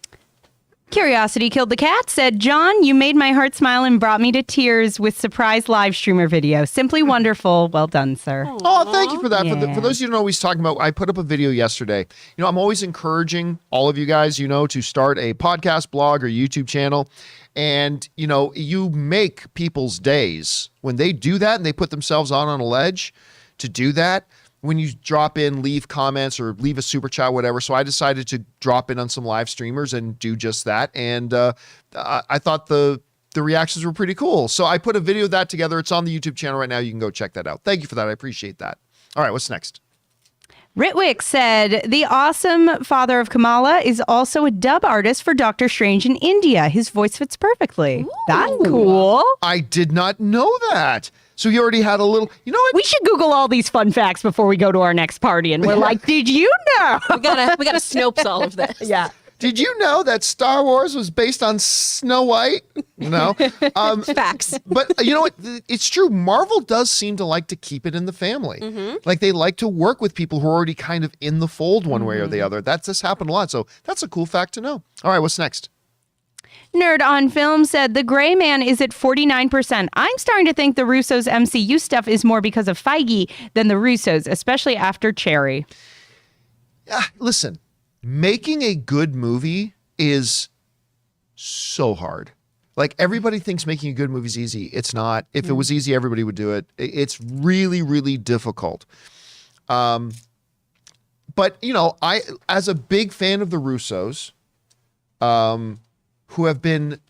Curiosity Killed the Cat said, John, you made my heart smile and brought me to tears with surprise live streamer video. Simply wonderful. Well done, sir. Oh, thank you for that. Yeah. For those of you who know what he's talking about, I put up a video yesterday. You know, I'm always encouraging all of you guys, to start a podcast, blog, or YouTube channel. And, you make people's days. When they do that and they put themselves on a ledge to do that, when you drop in, leave comments or leave a super chat, whatever. So I decided to drop in on some live streamers and do just that. And I thought the reactions were pretty cool. So I put a video of that together. It's on the YouTube channel right now. You can go check that out. Thank you for that. I appreciate that. All right, what's next? Ritwick said, the awesome father of Kamala is also a dub artist for Doctor Strange in India. His voice fits perfectly. Ooh. That's cool. I did not know that. So he already had a little, you know what? We should Google all these fun facts before we go to our next party. And we're like, did you know? We gotta Snopes all of this. Yeah. Did you know that Star Wars was based on Snow White? No. Facts. But you know what? It's true. Marvel does seem to like to keep it in the family. Mm-hmm. Like they like to work with people who are already kind of in the fold one way or the other. That's happened a lot. So that's a cool fact to know. All right, what's next? Nerd on Film said the Gray Man is at 49%. I'm starting to think the Russos' MCU stuff is more because of Feige than the Russos, especially after Cherry. Listen, making a good movie is so hard. Like, everybody thinks making a good movie is easy. It's not. If it was easy, everybody would do it. It's really, really difficult. But, you know, I, as a big fan of the Russos, who have been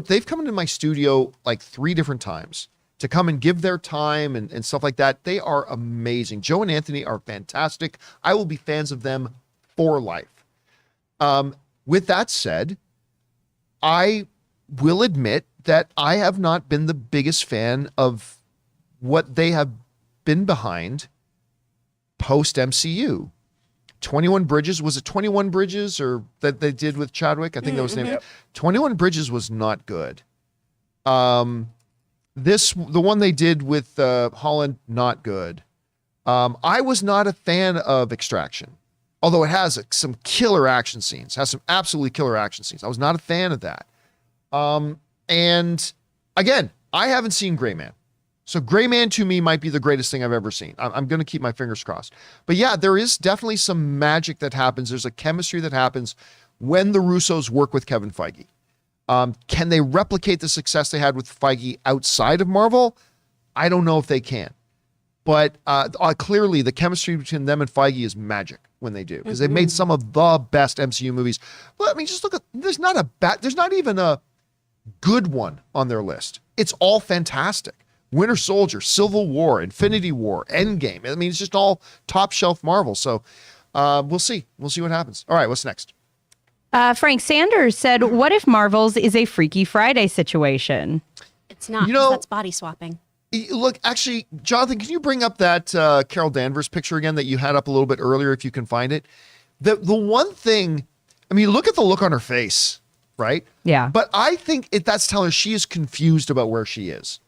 they've come into my studio like 3 different times to come and give their time and stuff like that. They are amazing. Joe and Anthony are fantastic. I will be fans of them for life. With that said, I will admit that I have not been the biggest fan of what they have been behind post MCU. 21 Bridges, was it 21 Bridges or that they did with Chadwick? I think that was the name. 21 Bridges was not good. The one they did with Holland, not good. I was not a fan of Extraction, although it has some killer action scenes, has some absolutely killer action scenes. I was not a fan of that. And again, I haven't seen Gray Man. So Gray Man to me might be the greatest thing I've ever seen. I'm going to keep my fingers crossed. But yeah, there is definitely some magic that happens. There's a chemistry that happens when the Russos work with Kevin Feige. Can they replicate the success they had with Feige outside of Marvel? I don't know if they can. But clearly the chemistry between them and Feige is magic when they do, because they've made some of the best MCU movies. Well, I mean, just look at, there's not even a good one on their list. It's all fantastic. Winter Soldier, Civil War, Infinity War, Endgame. I mean, it's just all top shelf Marvel. So we'll see. We'll see what happens. All right, what's next? Frank Sanders said, what if Marvel's is a Freaky Friday situation? It's not, You know- 'cause that's body swapping. Look, actually, Jonathan, can you bring up that Carol Danvers picture again that you had up a little bit earlier if you can find it? The one thing, I mean, look at the look on her face, right? Yeah. But I think that's telling us she is confused about where she is.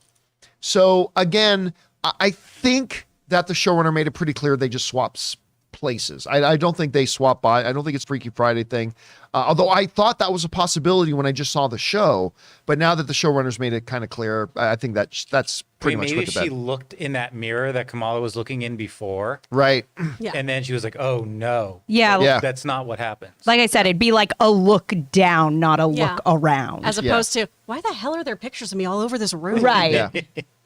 So again, I think that the showrunner made it pretty clear they just swapped places. I don't think they swap by. I don't think it's Freaky Friday thing. Although I thought that was a possibility when I just saw the show, but now that the showrunners made it kind of clear, I think that's pretty much maybe put if to she bed. looked in that mirror that Kamala was looking in before, Right. Yeah. and then she was like, "Oh no, Yeah. Yeah. that's not what happens." Like I said, it'd be like a look down, not a Yeah. look around. As opposed to, why the hell are there pictures of me all over this room? Right. Yeah.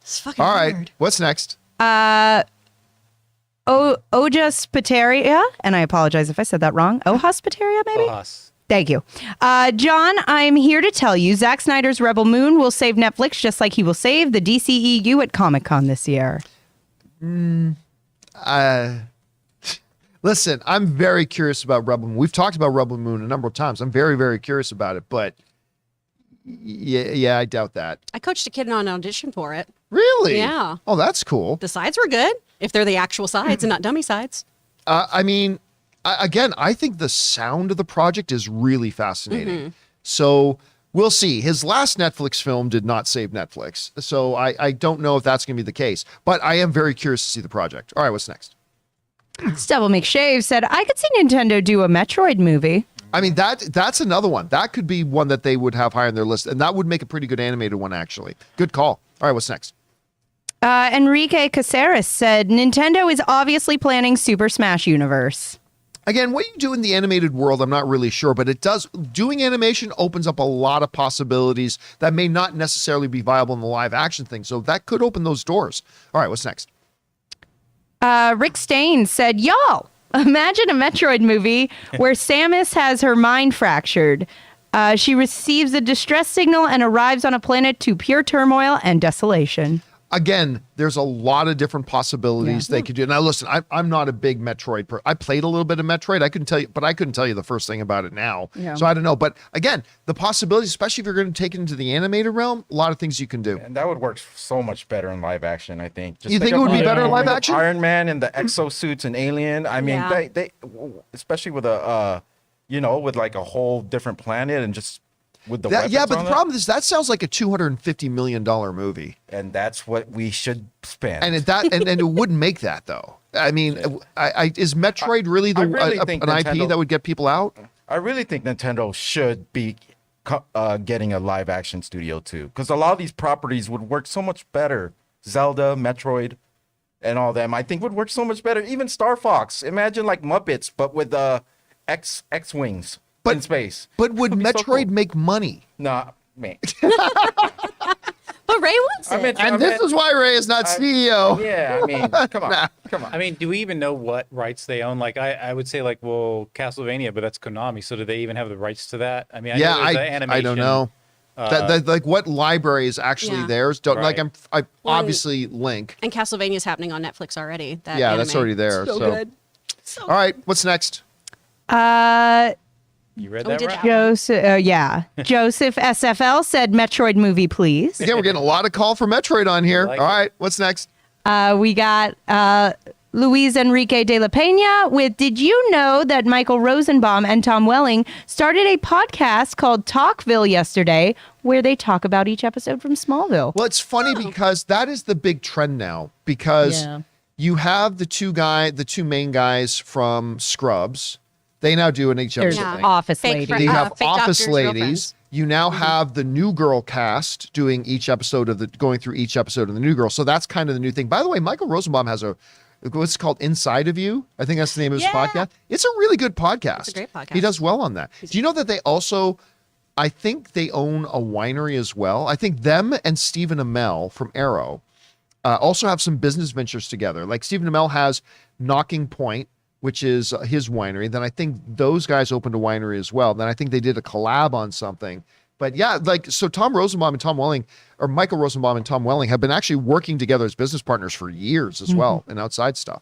It's fucking All right. weird. What's next? Ojas Pateria, and I apologize if I said that wrong. Ojas Pateria, maybe? Us. Thank you. John, I'm here to tell you Zack Snyder's Rebel Moon will save Netflix just like he will save the DCEU at Comic-Con this year. Listen, I'm very curious about Rebel Moon. We've talked about Rebel Moon a number of times. I'm very, very curious about it, but yeah, I doubt that. I coached a kid on an audition for it. Really? Yeah. Oh, that's cool. The sides were good, if they're the actual sides and not dummy sides. I mean, again, I think the sound of the project is really fascinating. So we'll see. His last Netflix film did not save Netflix. So I don't know if that's going to be the case, but I am very curious to see the project. All right, what's next? Stubble McShave said, I could see Nintendo do a Metroid movie. I mean, that's another one. That could be one that they would have high on their list, and that would make a pretty good animated one, actually. Good call. All right, what's next? Enrique Caceres said, Nintendo is obviously planning Super Smash Universe. Again, what you do in the animated world, I'm not really sure, but doing animation opens up a lot of possibilities that may not necessarily be viable in the live action thing. So that could open those doors. All right, what's next? Rick Stain said, y'all, imagine a Metroid movie where Samus has her mind fractured. She receives a distress signal and arrives on a planet to pure turmoil and desolation. Again, there's a lot of different possibilities they could do. Now, listen, I'm not a big Metroid person. I played a little bit of Metroid. I couldn't tell you, but I couldn't tell you the first thing about it now. Yeah. So I don't know. But again, the possibilities, especially if you're going to take it into the animated realm, a lot of things you can do. And that would work so much better in live action, I think. Just You think it would be better in live action? Iron Man and the exosuits and Alien. I mean, Yeah. they especially with a, with like a whole different planet and just with the weapons Yeah, but on the it. problem is that sounds like a $250 million movie. And that's what we should spend. And it wouldn't make that though. I mean, is Metroid really I really think an IP Nintendo- that would get people out? I really think Nintendo should be getting a live action studio too, because a lot of these properties would work so much better. Zelda, Metroid, and all them, I think would work so much better. Even Star Fox. Imagine like Muppets, but with X-wings in space. But would That'd be so Metroid cool. make money? Nah, man. But Ray wants it. And this is why Ray is not CEO. Yeah, I mean, come on, come on. I mean, do we even know what rights they own? Like, I would say, like, well, Castlevania, but that's Konami. So do they even have the rights to that? I mean, I Yeah, know there's the animation. I don't know. That like what library is actually Yeah. theirs? Don't like Right. I Well, obviously Link. And Castlevania's happening on Netflix already. That Yeah, that's anime. already there, So, so- good. So All right, what's next? You read We that did right? that. Joseph, yeah. Joseph SFL said Metroid movie, please. Yeah, we're getting a lot of call for Metroid on here. Like All it. right, what's next? We got Luis Enrique de la Peña with, did you know that Michael Rosenbaum and Tom Welling started a podcast called Talkville yesterday where they talk about each episode from Smallville? Well, it's funny because that is the big trend now because Yeah. you have the two main guys from Scrubs. They now do an each There's episode Yeah. thing. Office Fake Lady. friend- You have fake Office doctors, Ladies. girlfriends. You now have the New Girl cast doing each episode of going through each episode of the New Girl. So that's kind of the new thing. By the way, Michael Rosenbaum has what's called Inside of You. I think that's the name of his Yeah. podcast. It's a really good podcast. It's a great podcast. He does well on that. Do you know that they also, I think they own a winery as well. I think them and Stephen Amell from Arrow also have some business ventures together. Like Stephen Amell has Knocking Point, which is his winery. Then I think those guys opened a winery as well. Then I think they did a collab on something. But yeah, like, so Tom Rosenbaum and Tom Welling, or Michael Rosenbaum and Tom Welling, have been actually working together as business partners for years as well, and outside stuff.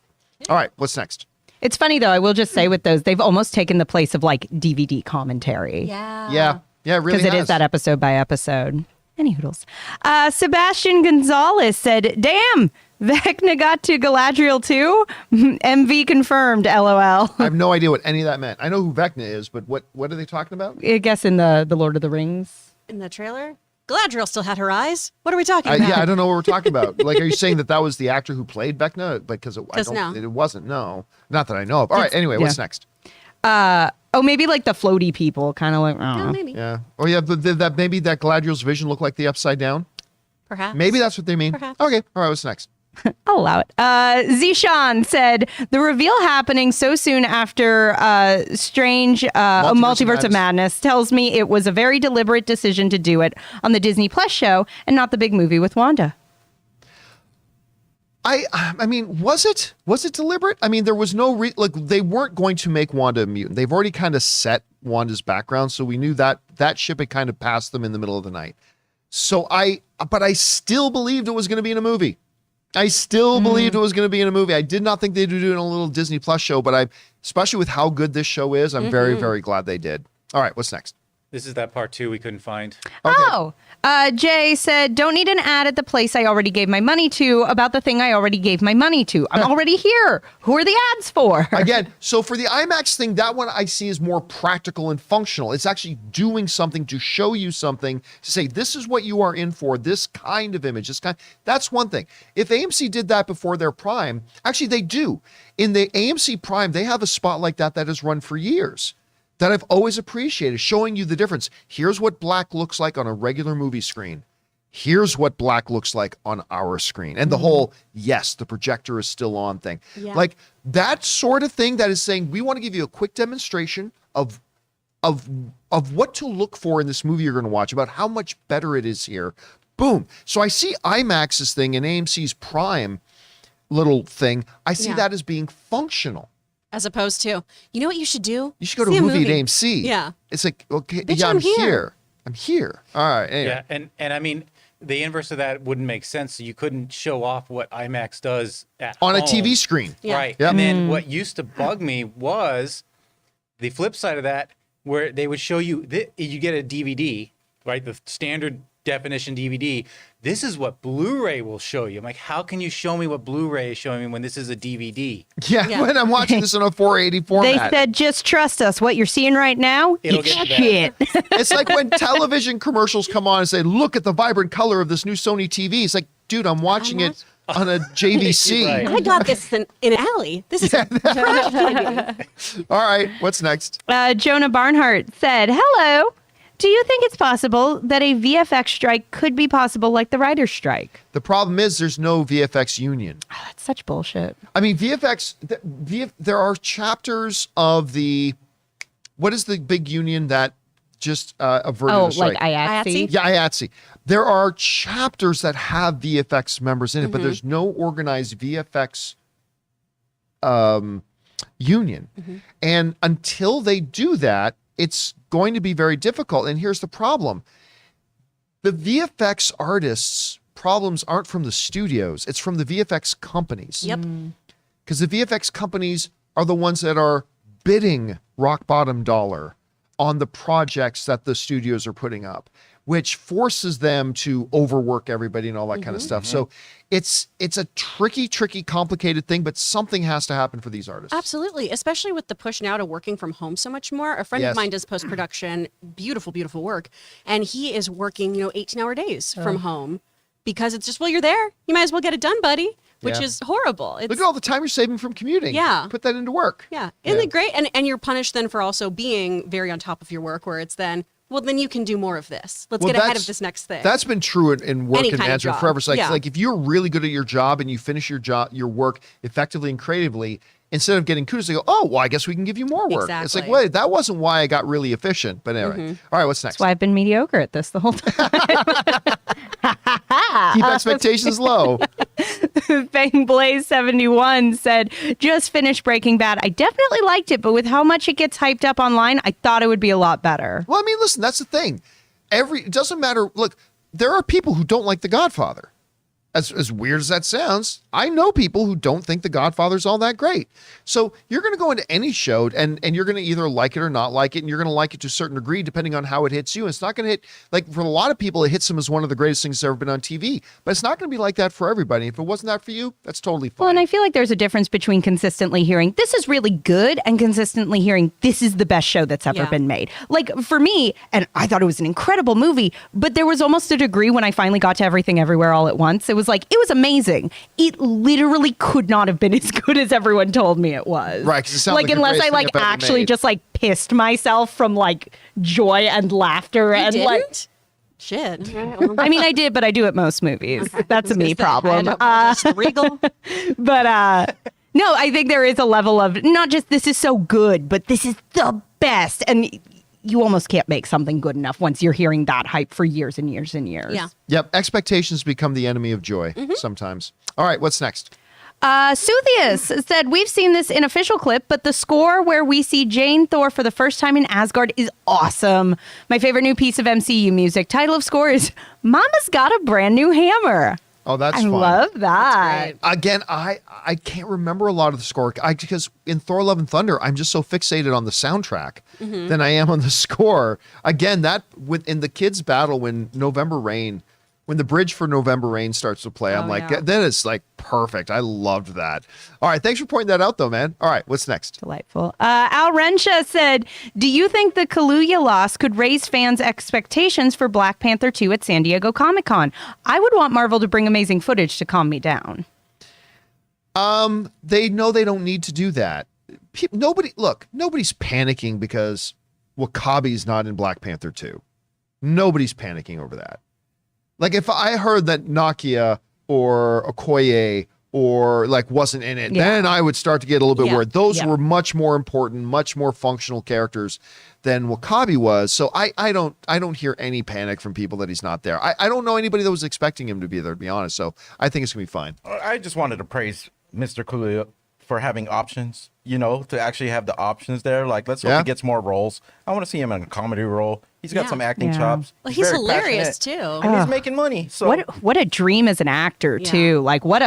All right, what's next? It's funny, though, I will just say with those, they've almost taken the place of like DVD commentary. Yeah. Yeah, it really Because it has. is that episode by episode. Any hoodles. Sebastian Gonzalez said, damn, Vecna got to Galadriel too? MV confirmed, LOL. I have no idea what any of that meant. I know who Vecna is, but what are they talking about? I guess in the Lord of the Rings. In the trailer, Galadriel still had her eyes. What are we talking about? Yeah, I don't know what we're talking about. Like, are you saying that was the actor who played Vecna? Because no. it wasn't. No, not that I know of. All right. Anyway, what's yeah. next? Oh, maybe like the floaty people, kind of like, I don't Oh, know. maybe. Yeah. Oh, yeah. That maybe that Galadriel's vision looked like the Upside Down. Perhaps. Maybe that's what they mean. Perhaps. Okay. All right. What's next? I'll allow it. Zishan said, the reveal happening so soon after Strange Multiverse of Madness tells me it was a very deliberate decision to do it on the Disney Plus show and not the big movie with Wanda. I mean, was it deliberate? I mean, there was no like they weren't going to make Wanda a mutant. They've already kind of set Wanda's background, so we knew that ship had kind of passed them in the middle of the night. So but I still believed it was going to be in a movie. I still believed it was going to be in a movie. I did not think they'd do it in a little Disney Plus show, but especially with how good this show is, I'm very, very glad they did. All right, what's next? This is that part 2 we couldn't find. Okay. Oh, Jay said, don't need an ad at the place I already gave my money to about the thing I already gave my money to. I'm already here. Who are the ads for? Again, so for the IMAX thing, that one I see is more practical and functional. It's actually doing something to show you something to say, this is what you are in for, this kind of image. That's one thing. If AMC did that before their Prime, actually they do. In the AMC Prime, they have a spot like that has run for years that I've always appreciated, showing you the difference. Here's what black looks like on a regular movie screen. Here's what black looks like on our screen. And the whole, yes, the projector is still on thing. Yeah. Like that sort of thing that is saying, we want to give you a quick demonstration of what to look for in this movie you're going to watch, about how much better it is here. Boom. So I see IMAX's thing and AMC's Prime little thing. I see Yeah. that as being functional. As opposed to, you know what you should do? You should go to See a movie at AMC. Yeah. It's like, okay, Bitch, yeah, I'm I'm here. here. I'm here. All right. Anyway. Yeah, and I mean, the inverse of that wouldn't make sense. So you couldn't show off what IMAX does at On a home. TV screen. Yeah. Right. Yep. And then what used to bug me was the flip side of that, where they would show you, you get a DVD, right? The standard definition DVD. This is what Blu-ray will show you. I'm like, how can you show me what Blu-ray is showing me when this is a DVD? Yeah, Yeah. when I'm watching this in a 480 They format. said, just trust us. What you're seeing right now, It'll it's get shit. It's like when television commercials come on and say, look at the vibrant color of this new Sony TV. It's like, dude, I'm watching it on a JVC. Right. I got this in an alley. This is All right, what's next? Jonah Barnhart said, hello. Do you think it's possible that a VFX strike could be possible like the writer's strike? The problem is there's no VFX union. Oh, that's such bullshit. I mean, there are chapters of what is the big union that just averted a strike? Like IATSE? Yeah, IATSE. There are chapters that have VFX members in it, but there's no organized VFX union. And until they do that, it's going to be very difficult. And here's the problem. The VFX artists' problems aren't from the studios. It's from the VFX companies. Yep. Because the VFX companies are the ones that are bidding rock bottom dollar on the projects that the studios are putting up, which forces them to overwork everybody and all that kind of stuff. So it's a tricky, complicated thing, but something has to happen for these artists. Absolutely, especially with the push now to working from home so much more. A friend of mine does post-production, beautiful, beautiful work, and he is working, 18-hour days from home because it's just, well, you're there. You might as well get it done, buddy, which is horrible. It's, Look at all the time you're saving from commuting. Yeah. Put that into work. Yeah. Isn't it great? And you're punished then for also being very on top of your work, where it's then, well, then you can do more of this. Let's get ahead of this next thing. That's been true in work Any and kind of management job. forever. It's Yeah. like if you're really good at your job and you finish your work effectively and creatively, instead of getting kudos, they go, oh, well, I guess we can give you more work. It's like, Exactly. wait, that wasn't why I got really efficient. But anyway. All right, what's next? That's why I've been mediocre at this the whole time. Keep expectations low. Bang Blaze 71 said, just finished Breaking Bad. I definitely liked it, but with how much it gets hyped up online, I thought it would be a lot better. Well, I mean, listen, that's the thing. It doesn't matter. Look, there are people who don't like The Godfather. As weird as that sounds, I know people who don't think The Godfather's all that great. So you're going to go into any show and you're going to either like it or not like it, and you're going to like it to a certain degree depending on how it hits you. And it's not going to hit, like for a lot of people, it hits them as one of the greatest things that's ever been on TV. But it's not going to be like that for everybody. If it wasn't that for you, that's totally fine. Well, and I feel like there's a difference between consistently hearing, this is really good, and consistently hearing, this is the best show that's ever been made. Like for me, and I thought it was an incredible movie, but there was almost a degree when I finally got to Everything Everywhere All at Once. It was like, it was amazing. It literally could not have been as good as everyone told me it was. Right, 'cause it sounds like the unless greatest I thing ever actually made. just pissed myself from joy and laughter You and didn't? Shit. All right, well, I mean, I did, but I do at most movies. That's a me problem. Just regal. But no, I think there is a level of not just this is so good, but this is the best. And you almost can't make something good enough once you're hearing that hype for years and years and years. Yeah. Yep, expectations become the enemy of joy sometimes. All right, what's next? Suthius said, we've seen this in official clip, but the score where we see Jane Thor for the first time in Asgard is awesome. My favorite new piece of MCU music. Title of score is Mama's Got a Brand New Hammer. Oh, that's I fun. love that. great. Again, I can't remember a lot of the score because in Thor: Love and Thunder, I'm just so fixated on the soundtrack than I am on the score. Again, in the kids' battle when the bridge for November Rain starts to play, I'm like, yeah. that is like perfect. I loved that. All right, thanks for pointing that out, though, man. All right, what's next? Delightful. Al Rensha said, do you think the Kaluuya loss could raise fans' expectations for Black Panther 2 at San Diego Comic-Con? I would want Marvel to bring amazing footage to calm me down. They know they don't need to do that. Nobody's panicking because Wakabi's not in Black Panther 2. Nobody's panicking over that. Like if I heard that Nakia or Okoye or wasn't in it, then I would start to get a little bit worried. Those were much more important, much more functional characters than Wakabi was. So I don't hear any panic from people that he's not there. I don't know anybody that was expecting him to be there, to be honest. So I think it's gonna be fine. I just wanted to praise Mr. Kaluuya for having options, to actually have the options there. Let's hope he gets more roles. I want to see him in a comedy role. He's got some acting chops. Well, he's very hilarious passionate, too. and he's making money. So What a dream as an actor too. What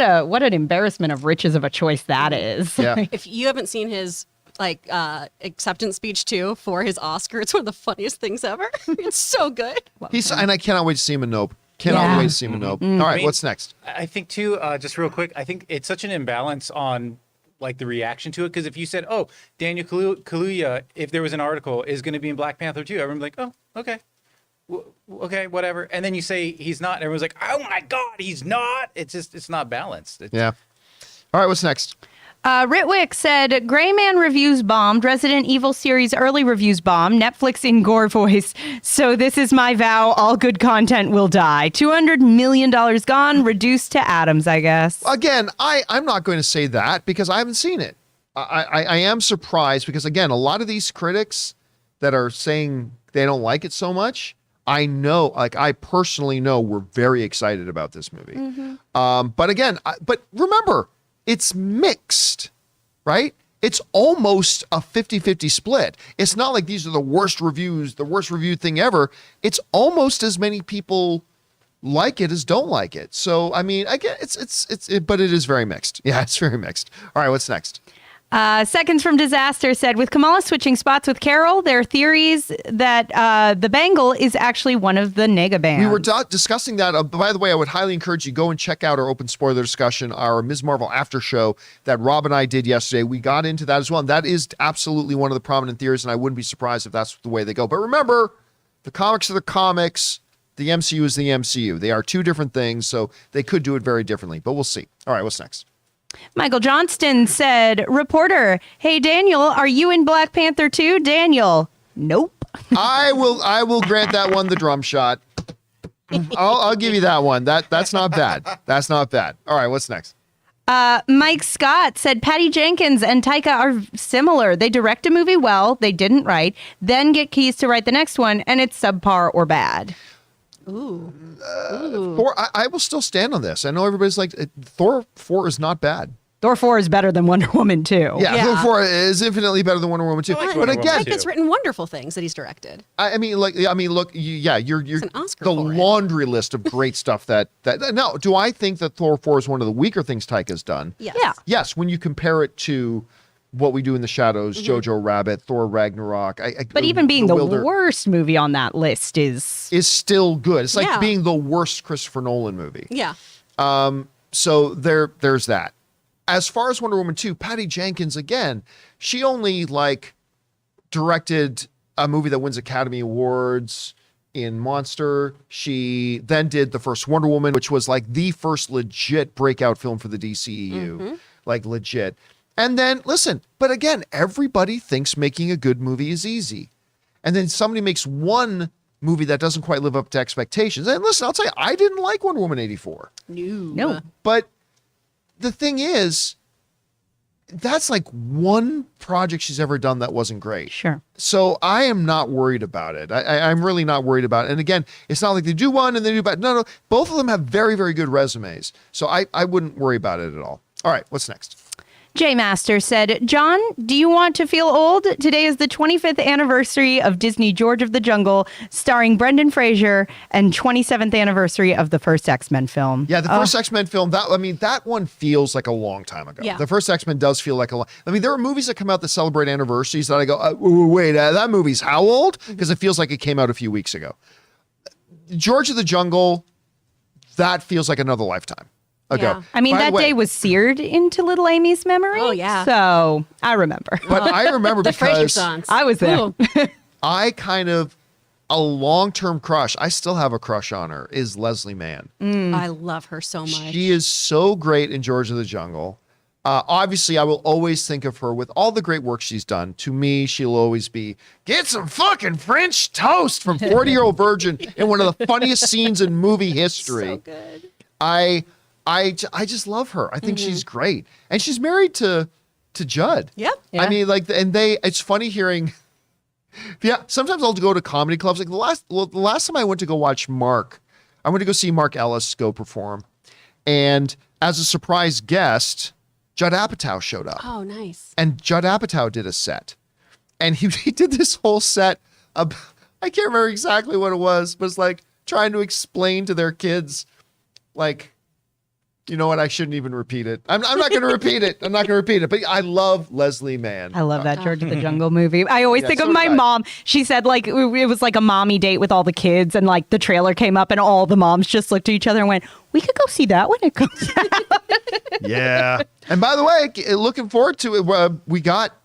an embarrassment of riches of a choice that is. Yeah. If you haven't seen his acceptance speech too for his Oscar, it's one of the funniest things ever. It's so good. And I cannot wait to see him in Nope. Cannot wait to see him in Nope. All right, what's next? I think too, just real quick, I think it's such an imbalance on the reaction to it. Because if you said, oh, Daniel Kaluuya, if there was an article, is going to be in Black Panther 2, everyone's like, oh, okay. Okay, whatever. And then you say he's not, and everyone's like, oh my God, he's not. It's not balanced. Yeah. All right, what's next? Ritwick said, Gray Man reviews bombed, Resident Evil series early reviews bombed, Netflix in gore voice. So this is my vow, all good content will die. $200 million gone, reduced to atoms, I guess. Again, I'm not going to say that because I haven't seen it. I am surprised because, again, a lot of these critics that are saying they don't like it so much, I know, like I personally know we're very excited about this movie. But again, but remember, it's mixed, right? It's almost a 50-50 split. It's not like these are the worst reviews, the worst reviewed thing ever. It's almost as many people like it as don't like it. So, I mean, I get but it is very mixed. Yeah, it's very mixed. All right, what's next? Seconds from Disaster said, with Kamala switching spots with Carol, there are theories that the Bengal is actually one of the nega bands. We were discussing that. By the way, I would highly encourage you go and check out our open spoiler discussion, our Ms. Marvel after show that Rob and I did yesterday. We got into that as well. And that is absolutely one of the prominent theories, and I wouldn't be surprised if that's the way they go. But remember, the comics are the comics. The MCU is the MCU. They are two different things, so they could do it very differently. But we'll see. All right, what's next? Michael Johnston said, reporter, hey, Daniel, are you in Black Panther too? Daniel, nope. I will grant that one the drum shot. I'll give you that one. That's not bad. That's not bad. All right, what's next? Mike Scott said Patty Jenkins and Taika are similar. They direct a movie well, they didn't write, then get keys to write the next one, and it's subpar or bad. Ooh. Thor, I will still stand on this. I know everybody's like, Thor 4 is not bad. Thor 4 is better than Wonder Woman 2. Yeah, Thor 4 is infinitely better than Wonder Woman 2. like But Wonder again, Woman Taika's written wonderful things that he's directed. I mean, look, you're an Oscar the for it. laundry list of great stuff that. Now, do I think that Thor 4 is one of the weaker things Taika's done? Yes. Yeah. Yes, when you compare it to What We Do in the Shadows, Jojo Rabbit, Thor Ragnarok. But even being the Wilder worst movie on that list is still good. It's like Yeah. being the worst Christopher Nolan movie. Yeah. So there's that. As far as Wonder Woman 2, Patty Jenkins, again, she only directed a movie that wins Academy Awards in Monster. She then did the first Wonder Woman, which was like the first legit breakout film for the DCEU. Like legit. And then, listen, but again, everybody thinks making a good movie is easy. And then somebody makes one movie that doesn't quite live up to expectations. And listen, I'll tell you, I didn't like Wonder Woman 84. no. But the thing is, that's like one project she's ever done that wasn't great. Sure. So I am not worried about it. I'm really not worried about it. And again, it's not like they do one and they do bad. No. Both of them have very, very good resumes. So I wouldn't worry about it at all. All right, what's next? J Master said, John, do you want to feel old? Today is the 25th anniversary of Disney George of the Jungle, starring Brendan Fraser, and 27th anniversary of the first X-Men film. Yeah, the first X-Men film, that one feels like a long time ago. Yeah. The first X-Men does feel like there are movies that come out that celebrate anniversaries that I go, wait, that movie's how old? Because it feels like it came out a few weeks ago. George of the Jungle, that feels like another lifetime ago. Yeah. I mean, By the that way, day was seared into little Amy's memory. Oh, yeah. So I remember. But I remember The Fraser because sons. I was there. Ooh. I kind of, a long-term crush, I still have a crush on her, is Leslie Mann. I love her so much. She is so great in George of the Jungle. Obviously, I will always think of her with all the great work she's done. To me, she'll always be, get some fucking French toast from 40-Year-Old Virgin in one of the funniest scenes in movie history. So good. I just love her. I think she's great. And she's married to Judd. Yep. Yeah. I mean, it's funny hearing. Yeah, sometimes I'll go to comedy clubs. Like the last time I went to go watch Mark, I went to go see Mark Ellis go perform. And as a surprise guest, Judd Apatow showed up. Oh, nice. And Judd Apatow did a set. And he did this whole set of, I can't remember exactly what it was, but it's like trying to explain to their kids, like, you know what? I shouldn't even repeat it. I'm not going to repeat it. I'm not going to repeat it. But I love Leslie Mann. I love that George of the Jungle movie. I always think so of my did I. mom. She said like it was like a mommy date with all the kids, and like the trailer came up, and all the moms just looked at each other and went, "We could go see that when it comes out." Yeah. And by the way, looking forward to it. We got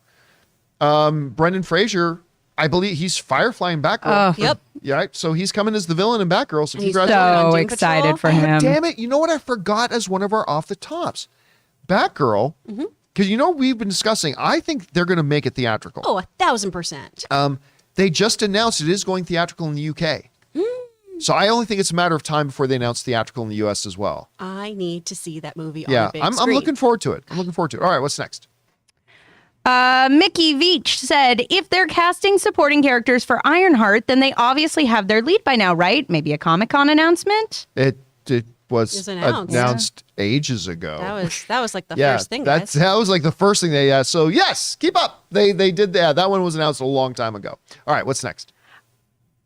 Brendan Fraser. I believe he's Firefly in Batgirl. Yep. Yeah. Right? So he's coming as the villain in Batgirl. So And he's congratulations. on So Doom excited Patrol. for Oh, him. damn it. You know what I forgot as one of our off the tops? Batgirl because we've been discussing, I think they're going to make it theatrical. Oh, 1,000%. They just announced it is going theatrical in the UK. So I only think it's a matter of time before they announce theatrical in the US as well. I need to see that movie Yeah, on a big I'm screen. looking forward to it. All right, what's next? Mickey Veach said, if they're casting supporting characters for Ironheart, then they obviously have their lead by now, right? Maybe a Comic-Con announced? It was It was announced. announced ages ago. That was like the Yeah, first thing, guys. that was like the first thing they so yes, keep up. They did that. That one was announced a long time ago. All right, what's next?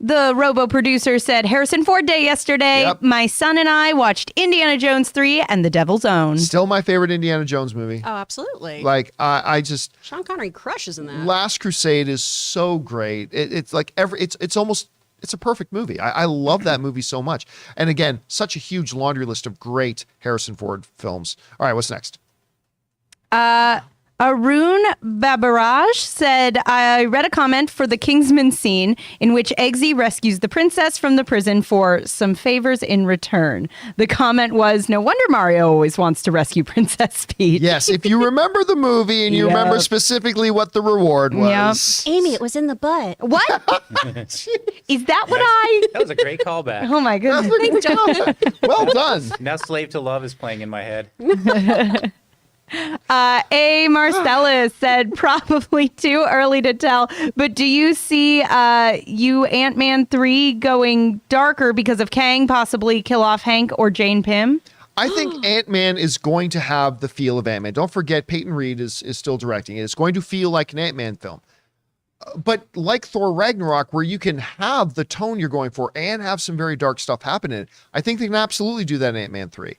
The Robo producer said, Harrison Ford Day yesterday. Yep. My son and I watched Indiana Jones 3 and The Devil's Own. Still my favorite Indiana Jones movie. Oh, absolutely. Like I just Sean Connery crushes in that. Last Crusade is so great. It's like it's almost it's a perfect movie. I love that movie so much. And again, such a huge laundry list of great Harrison Ford films. All right, what's next? Arun Babaraj said, I read a comment for the Kingsman scene in which Eggsy rescues the princess from the prison for some favors in return. The comment was, no wonder Mario always wants to rescue Princess Peach. Yes, if you remember the movie and you Yep. remember specifically what the reward was. Amy, it was in the butt. What? Is that what I... That was a great callback. Oh my goodness. Thanks, John. Well done. Now Slave to Love is playing in my head. A. Marcellus said, probably too early to tell, but do you see Ant-Man 3 going darker because of Kang possibly kill off Hank or Jane Pym? I think Ant-Man is going to have the feel of Ant-Man. Don't forget, Peyton Reed is still directing it. It's going to feel like an Ant-Man film. But like Thor Ragnarok, where you can have the tone you're going for and have some very dark stuff happen in it, I think they can absolutely do that in Ant-Man 3.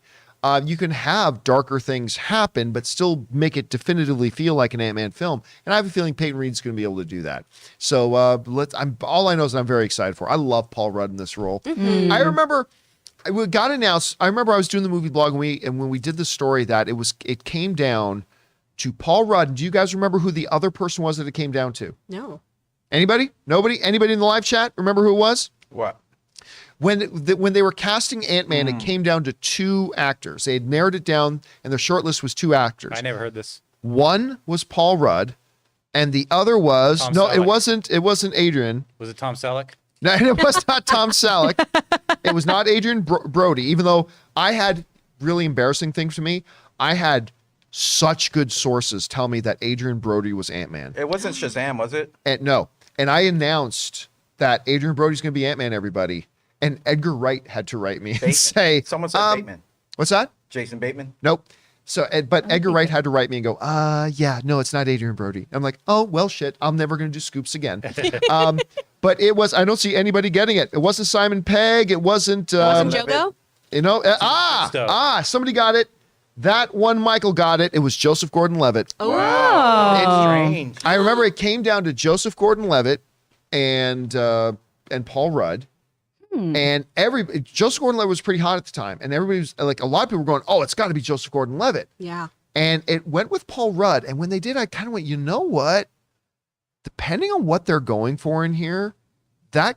You can have darker things happen, but still make it definitively feel like an Ant-Man film. And I have a feeling Peyton Reed's going to be able to do that. So all I know is that I'm very excited for. I love Paul Rudd in this role. Mm-hmm. I remember it got announced. I remember I was doing the movie blog and when we did the story that it came down to Paul Rudd. Do you guys remember who the other person was that it came down to? No. Anybody? Nobody? Anybody in the live chat remember who it was? What? When they were casting Ant-Man, it came down to two actors. They had narrowed it down, and their short list was two actors. I never heard this. One was Paul Rudd, and the other was Tom no, Selleck. it wasn't Adrian. Was it Tom Selleck? No, it was not Tom Selleck. It was not Adrian Brody. Even though I had really embarrassing things to me, I had such good sources tell me that Adrian Brody was Ant-Man. It wasn't Shazam, was it? And no, and I announced that Adrian Brody's going to be Ant-Man. Everybody. And Edgar Wright had to write me Bateman. and say, Someone said Bateman. What's that? Jason Bateman. Nope. So, but Edgar Wright had to write me and go, yeah, no, it's not Adrian Brody. I'm like, oh, well, shit. I'm never going to do scoops again. But it was, I don't see anybody getting it. It wasn't Simon Pegg. It wasn't, Wasn't Jogo? somebody got it. That one Michael got it. It was Joseph Gordon-Levitt. Oh. It's strange. I remember it came down to Joseph Gordon-Levitt and Paul Rudd. And Joseph Gordon-Levitt was pretty hot at the time, and everybody was like, a lot of people were going, "Oh, it's got to be Joseph Gordon-Levitt." Yeah. And it went with Paul Rudd. And when they did, I kind of went, you know what? Depending on what they're going for in here, that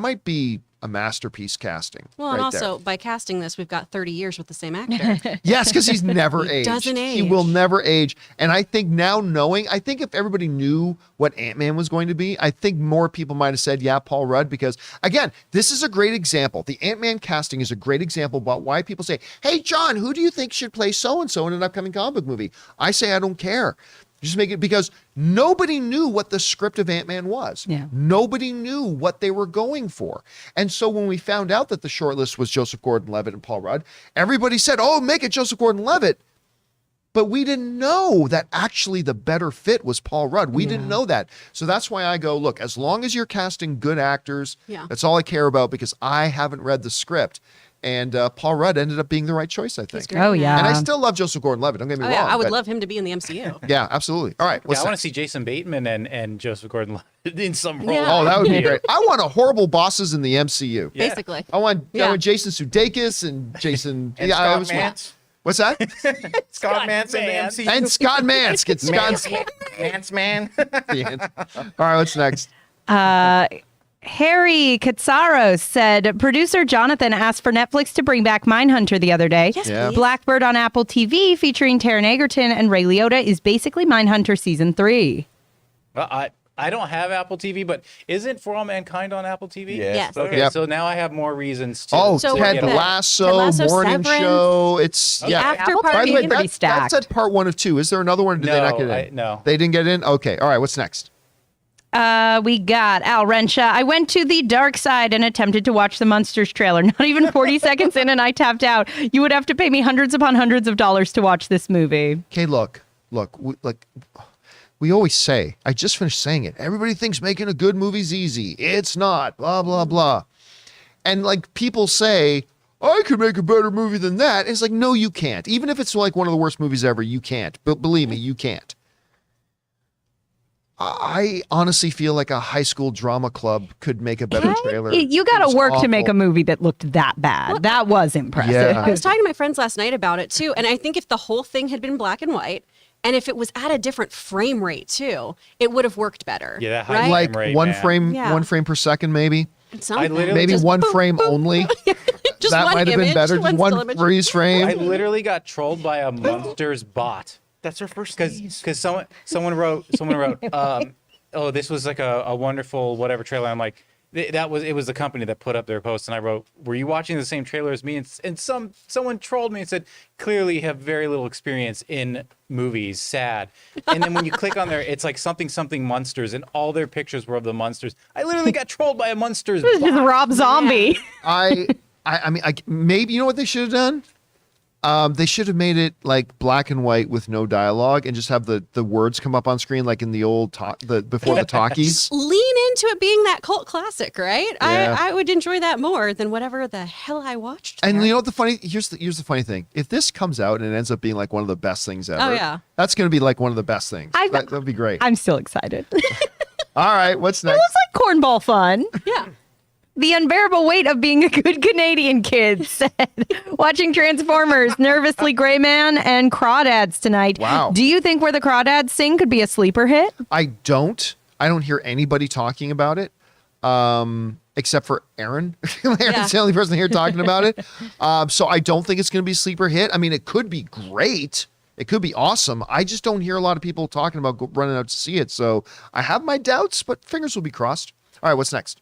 might be a masterpiece casting. Well, and right also by casting this, we've got 30 years with the same actor. there. Yes, because he's never He aged. doesn't He age. will never age. And I think now I think if everybody knew what Ant-Man was going to be, I think more people might have said, yeah, Paul Rudd, because again, this is a great example. The Ant-Man casting is a great example about why people say, hey, John, who do you think should play so-and-so in an upcoming comic book movie? I say, I don't care. Just make it, because nobody knew what the script of Ant-Man was. Yeah. Nobody knew what they were going for. And so when we found out that the shortlist was Joseph Gordon-Levitt and Paul Rudd, everybody said, oh, make it Joseph Gordon-Levitt. But we didn't know that actually the better fit was Paul Rudd. We didn't know that. So that's why I go, look, as long as you're casting good actors, that's all I care about, because I haven't read the script. And Paul Rudd ended up being the right choice, I think. great. Oh, yeah. And I still love Joseph Gordon-Levitt. Don't get me Oh, wrong. yeah, I would but- love him to be in the MCU. Yeah, absolutely. All right. Yeah, What's I want to next? see Jason Bateman and Joseph Gordon-Levitt in some role. Yeah. Oh, that would be great. I want a horrible bosses in the MCU. Yeah. Basically. I want Yeah. Jason Sudeikis and Jason. And I Scott was want- Mance. What's that? Scott Mance in the Mance. MCU. And Scott Mance. Get Scott Mance man. Mance. All right, what's next? Harry Katsaros said, producer Jonathan asked for Netflix to bring back Mindhunter the other day. Yes, Yeah. please. Blackbird on Apple TV featuring Taron Egerton and Ray Liotta is basically Mindhunter Season 3. Well, I don't have Apple TV, but isn't For All Mankind on Apple TV? Yes. Okay, Yep. so now I have more reasons to. Oh, So Ted what is it? Lasso, Ted Lasso, Morning Severance. Show. It's yeah. After Apple Party. By the way, TV pretty that's stacked. at part 1 of 2. Is there another one? Or did they not get in? No. They didn't get in. Okay. All right. What's next? We got Al Rensha. I went to the dark side and attempted to watch the Munsters trailer. Not even 40 seconds in and I tapped out. You would have to pay me hundreds upon hundreds of dollars to watch this movie. Okay. Look. We always say. I just finished saying it. Everybody thinks making a good movie's easy. It's not. Blah blah blah. And like people say, I could make a better movie than that. It's like, no, you can't. Even if it's like one of the worst movies ever, you can't. But believe me, you can't. I honestly feel like a high school drama club could make a better trailer. You got It was to work to make awful. a movie that looked that bad. That was impressive. Yeah. I was talking to my friends last night about it too, and I think if the whole thing had been black and white, and if it was at a different frame rate too, it would have worked better. Yeah, that high right? Like Rate, one man. frame, Yeah. 1 frame per second, maybe. Something. I literally Maybe just one frame only. Just That one might have been image, better. Just still one image. freeze frame. I literally got trolled by a Monsters bot That's our first because someone wrote oh, this was like a wonderful whatever trailer. I'm like, it was the company that put up their post, and I wrote, were you watching the same trailer as me? And someone trolled me and said, clearly you have very little experience in movies. Sad. And then when you click on there, it's like something Monsters, and all their pictures were of the Monsters. I literally got trolled by a Monsters This is bot. Rob Zombie. I mean, maybe you know what they should have done. They should have made it like black and white with no dialogue, and just have the words come up on screen like in the old before the talkies. Lean into it being that cult classic, right? Yeah. I would enjoy that more than whatever the hell I watched. And there. you know what here's the funny thing. If this comes out and it ends up being like one of the best things ever, Oh, yeah. that's going to be like one of the best things. That'd be great. I'm still excited. It All right, what's next? was like cornball fun. Yeah. The unbearable weight of being a good Canadian kid said, watching Transformers, Nervously Gray Man, and Crawdads tonight. Wow. Do you think Where the Crawdads Sing could be a sleeper hit? I don't hear anybody talking about it, except for Aaron. Aaron's the only person here talking about it. So I don't think it's going to be a sleeper hit. I mean, it could be great. It could be awesome. I just don't hear a lot of people talking about running out to see it. So I have my doubts, but fingers will be crossed. All right, what's next?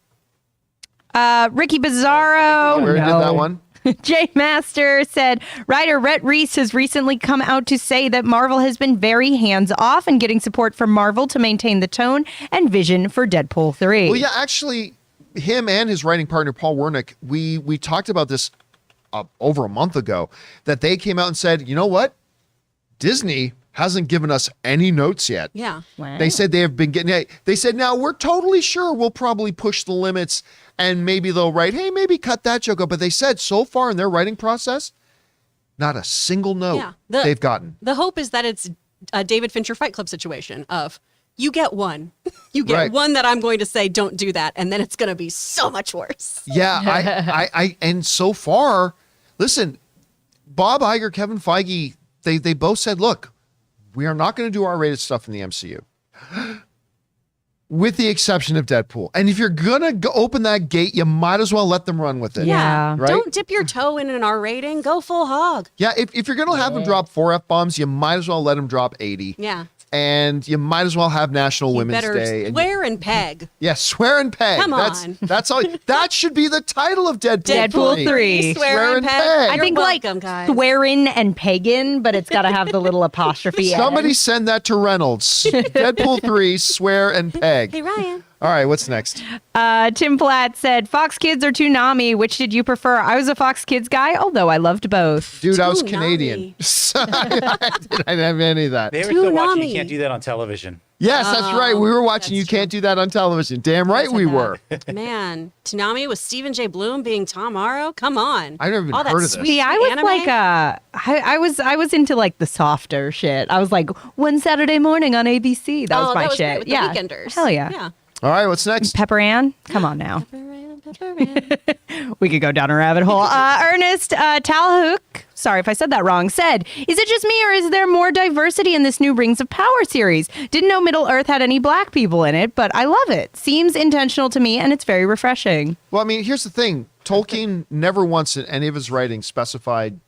Ricky Bizarro. We already did that one. Jay Master said, writer Rhett Reese has recently come out to say that Marvel has been very hands-off in getting support from Marvel to maintain the tone and vision for Deadpool 3. Well, yeah, actually, him and his writing partner, Paul Wernick, we talked about this over a month ago, that they came out and said, you know what? Disney hasn't given us any notes yet. Yeah. Wow. They said they have been getting, they said, now we're totally sure we'll probably push the limits and maybe they'll write, hey, maybe cut that joke up. But they said so far in their writing process, not a single note Yeah. they've gotten. The hope is that it's a David Fincher Fight Club situation of you get one. You get Right. one that I'm going to say don't do that, and then it's going to be so much worse. Yeah, I and so far, listen, Bob Iger, Kevin Feige, they both said, look, we are not going to do R-rated stuff in the MCU, with the exception of Deadpool. And if you're going to open that gate, you might as well let them run with it. Yeah. Right? Don't dip your toe in an R rating. Go full hog. Yeah, if you're going to have them drop 4 F-bombs, you might as well let them drop 80. Yeah. And you might as well have National You Women's better Day. And swear and peg. yeah, swear and peg. Come that's, on. That's all. That should be the title of Deadpool, Deadpool 3. Swear and peg. peg. I You're think welcome, like guys. swearin and pagan, but it's got to have the little apostrophe. Somebody end. send that to Reynolds. Deadpool 3, swear and peg. Hey, Ryan. All right, what's next? Tim Platt said, Fox Kids or Toonami, which did you prefer? I was a Fox Kids guy, although I loved both. Dude, I was Toonami. Canadian. So I didn't have any of that. They were still watching. You Toonami. can't do that on television. Yes, that's right. We were watching You Can't Do That on Television. Damn right we were. Man, Toonami with Stephen J. Bloom being Tom Morrow. Come on. I've never even All that heard of this. sweet See, I was anime. like, I was into like the softer shit. I was like, one Saturday morning on ABC. That was my that was shit. Great with yeah, the Weekenders. hell yeah. Yeah. All right, what's next? Pepper Ann, come on now. Pepper Ann. We could go down a rabbit hole. Ernest Talhook sorry if I said that wrong, said, "Is it just me or is there more diversity in this new Rings of Power series? Didn't know Middle Earth had any black people in it, but I love it. Seems intentional to me and it's very refreshing." Well, I mean, here's the thing. Tolkien never once in any of his writings specified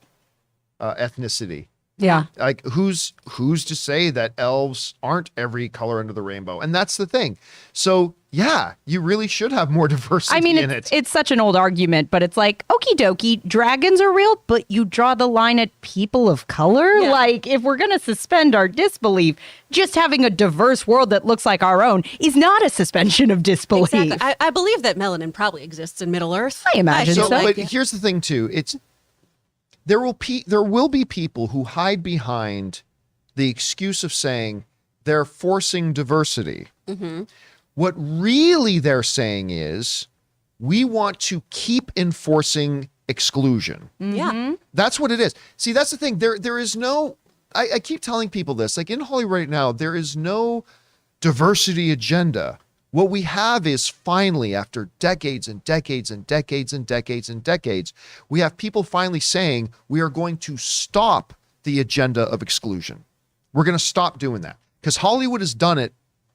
ethnicity. Yeah. Like who's to say that elves aren't every color under the rainbow? And that's the thing. So yeah, you really should have more diversity I mean, in it's such an old argument, but it's like, okie dokie, dragons are real, but you draw the line at people of color? Yeah. Like, if we're going to suspend our disbelief, just having a diverse world that looks like our own is not a suspension of disbelief. Exactly. I believe that melanin probably exists in Middle Earth. I imagine So, so. but here's the thing too. There will be people who hide behind the excuse of saying they're forcing diversity. Mm-hmm. What really they're saying is we want to keep enforcing exclusion. Yeah. That's what it is. See, that's the thing. There is no. I keep telling people this. Like in Hollywood right now, there is no diversity agenda. What we have is finally, after decades and decades and decades and decades and decades, we have people finally saying we are going to stop the agenda of exclusion. We're going to stop doing that because Hollywood has done it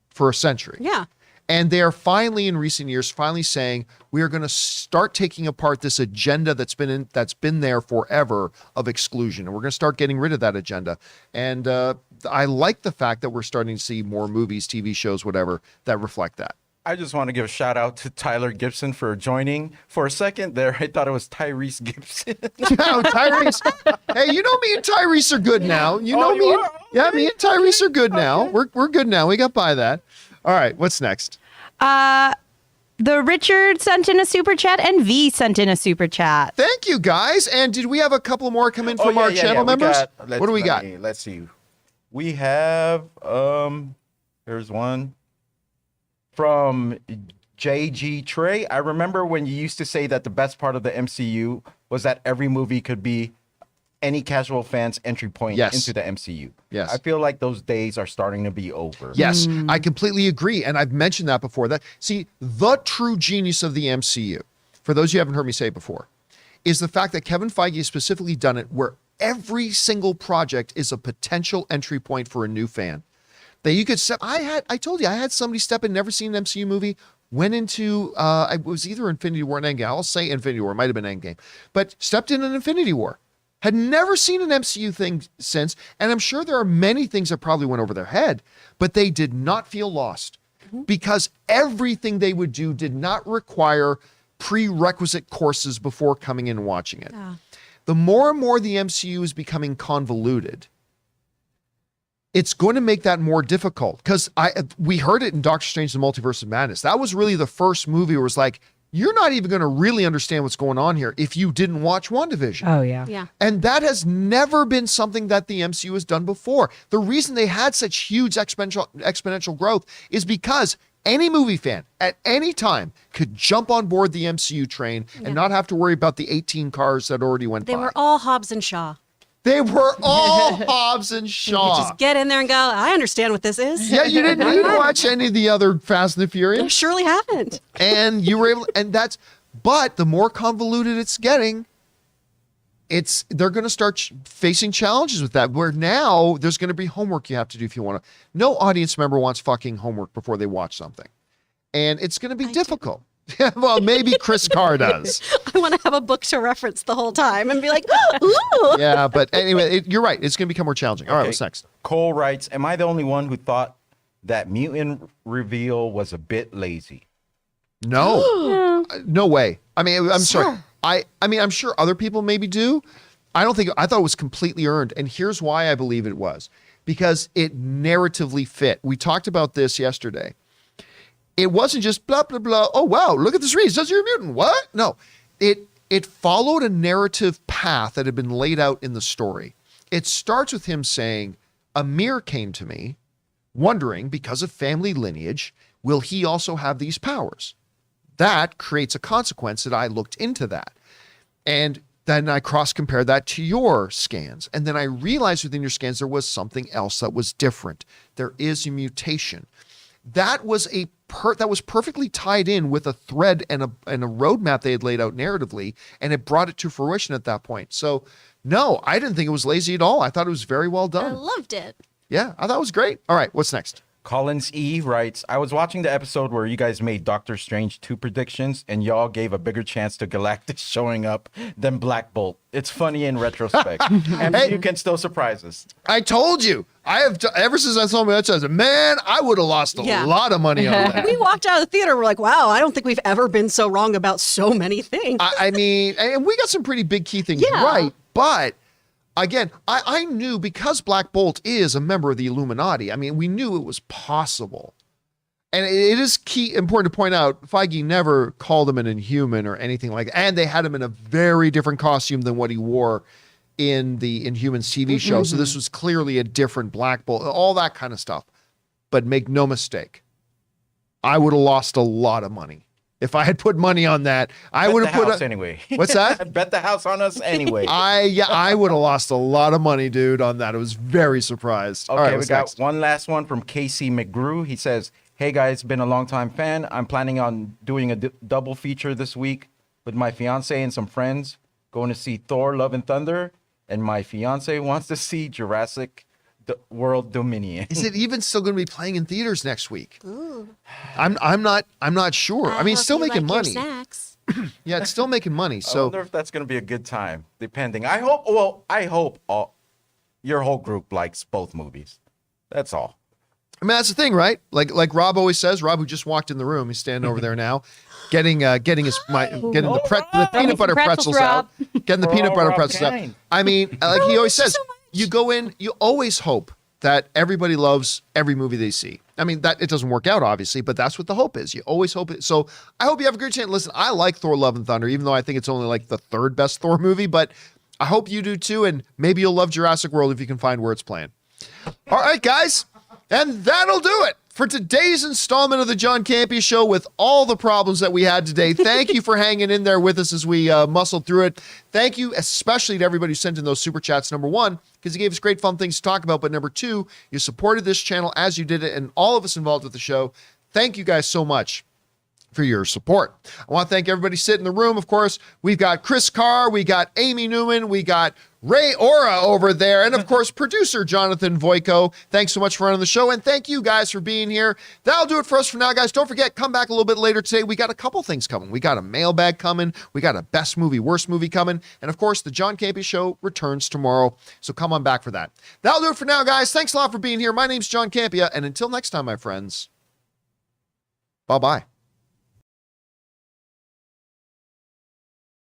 for a century. Yeah. And they are finally, in recent years, finally saying we are going to start taking apart this agenda that's been there forever of exclusion, and we're going to start getting rid of that agenda. And I like the fact that we're starting to see more movies, TV shows, whatever that reflect that. I just want to give a shout out to Tyler Gibson for joining. For a second there, I thought it was Tyrese Gibson. Tyrese, hey, you know me and Tyrese are good now. You know me, me and Tyrese are good now. We're good now. We got by that. All right, what's next? The Richard sent in a super chat and V sent in a super chat. Thank you, guys. And did we have a couple more come in from our channel members? What do we got? Let's see. We have there's one from JG Trey. I remember when you used to say that the best part of the MCU was that every movie could be any casual fan's entry point into the MCU. Yes. I feel like those days are starting to be over. Yes, I completely agree. And I've mentioned that before. See, the true genius of the MCU, for those you haven't heard me say before, is the fact that Kevin Feige has specifically done it where every single project is a potential entry point for a new fan. That you could step. I told you, I had somebody step in, never seen an MCU movie, went into, it was either Infinity War and Endgame. I'll say Infinity War, it might have been Endgame, but stepped in an Infinity War. Had never seen an MCU thing since, and I'm sure there are many things that probably went over their head, but they did not feel lost because everything they would do did not require prerequisite courses before coming in and watching it. Yeah. The more and more the MCU is becoming convoluted, it's going to make that more difficult because we heard it in Doctor Strange: The Multiverse of Madness. That was really the first movie where it was like, you're not even going to really understand what's going on here if you didn't watch WandaVision. Oh, yeah. Yeah. And that has never been something that the MCU has done before. The reason they had such huge exponential growth is because any movie fan at any time could jump on board the MCU train and not have to worry about the 18 cars that already went by. They were all Hobbs and Shaw. They were all Hobbs and You Shaw. could just get in there and go, I understand what this is. Yeah, you didn't need to watch any of the other Fast and the I Furious. surely haven't. And you were able, but the more convoluted it's getting, they're going to start facing challenges with that, where now there's going to be homework you have to do if you want to. No audience member wants fucking homework before they watch something. And it's going to be difficult. Well, maybe Chris Carr does. I want to have a book to reference the whole time and be like, ooh. Yeah, but anyway, you're right. It's going to become more challenging. All right, what's next? Cole writes, am I the only one who thought that mutant reveal was a bit lazy? No. No way. I mean, I'm sorry. I mean, I'm sure other people maybe do. I thought it was completely earned. And here's why I believe it was. Because it narratively fit. We talked about this yesterday. It wasn't just blah, blah, blah. Oh, wow, look at this read. It says you're a mutant. What? No. It followed a narrative path that had been laid out in the story. It starts with him saying, Amir came to me wondering, because of family lineage, will he also have these powers? That creates a consequence that I looked into that. And then I cross-compared that to your scans. And then I realized within your scans there was something else that was different. There is a mutation. That was that was perfectly tied in with a thread and a roadmap they had laid out narratively, and it brought it to fruition at that point. So No, I didn't think it was lazy at all. I thought it was very well I done. loved it. Yeah, I thought it was great. All right, what's next? Collins E writes, I was watching the episode where you guys made Doctor Strange 2 predictions and y'all gave a bigger chance to Galactus showing up than Black Bolt. It's funny in retrospect. And you can still surprise us. I told you. I have ever since I saw that, I said, man, I would have lost a Yeah. lot of money on that. We walked out of the theater. We're like, wow, I don't think we've ever been so wrong about so many things. I mean, and we got some pretty big key things Yeah. right, but again, I knew because Black Bolt is a member of the Illuminati. I mean, we knew it was possible. And it is important to point out, Feige never called him an Inhuman or anything like that. And they had him in a very different costume than what he wore in the Inhumans TV show. So this was clearly a different Black Bolt, all that kind of stuff. But make no mistake, I would have lost a lot of money. If I had put money on that, I would have put anyway. What's that? Bet the house on us anyway. I would have lost a lot of money, dude, on that. I was very surprised. Okay, All right, we what's got next? one last one from Casey McGrew. He says, hey guys, been a long time fan. I'm planning on doing a double feature this week with my fiance and some friends. Going to see Thor, Love and Thunder. And my fiance wants to see Jurassic World Dominion. Is it even still going to be playing in theaters next week? I'm not sure. I mean, it's still making money. Snacks. Yeah, it's still making money. I So wonder if that's going to be a good time, depending. I hope your whole group likes both movies. That's all. I mean, that's the thing, right? Like Rob always says. Rob, who just walked in the room, he's standing over there now, getting the peanut butter pretzels out, getting the peanut butter Rob pretzels out. kind. I mean, like he always thank you says, so much. you go in, you always hope that everybody loves every movie they see. I mean, that it doesn't work out, obviously, but that's what the hope is. You always hope it. So I hope you have a great chance. Listen, I like Thor: Love and Thunder, even though I think it's only like the third best Thor movie, but I hope you do too, and maybe you'll love Jurassic World if you can find where it's playing. All right, guys. And that'll do it for today's installment of the John Campea Show with all the problems that we had today. Thank you for hanging in there with us as we muscled through it. Thank you especially to everybody who sent in those super chats. Number one, because you gave us great fun things to talk about. But number two, you supported this channel as you did it, and all of us involved with the show. Thank you guys so much for your support. I want to thank everybody sitting in the room. Of course, we've got Chris Carr, we got Amy Newman, we got Ray Ora over there, and of course, producer Jonathan Voico. Thanks so much for running the show, and thank you guys for being here. That'll do it for us for now, guys. Don't forget, come back a little bit later today. We got a couple things coming. We got a mailbag coming. We got a best movie, worst movie coming. And of course, the John Campea Show returns tomorrow, so come on back for that. That'll do it for now, guys. Thanks a lot for being here. My name's John Campea, and until next time, my friends, bye-bye.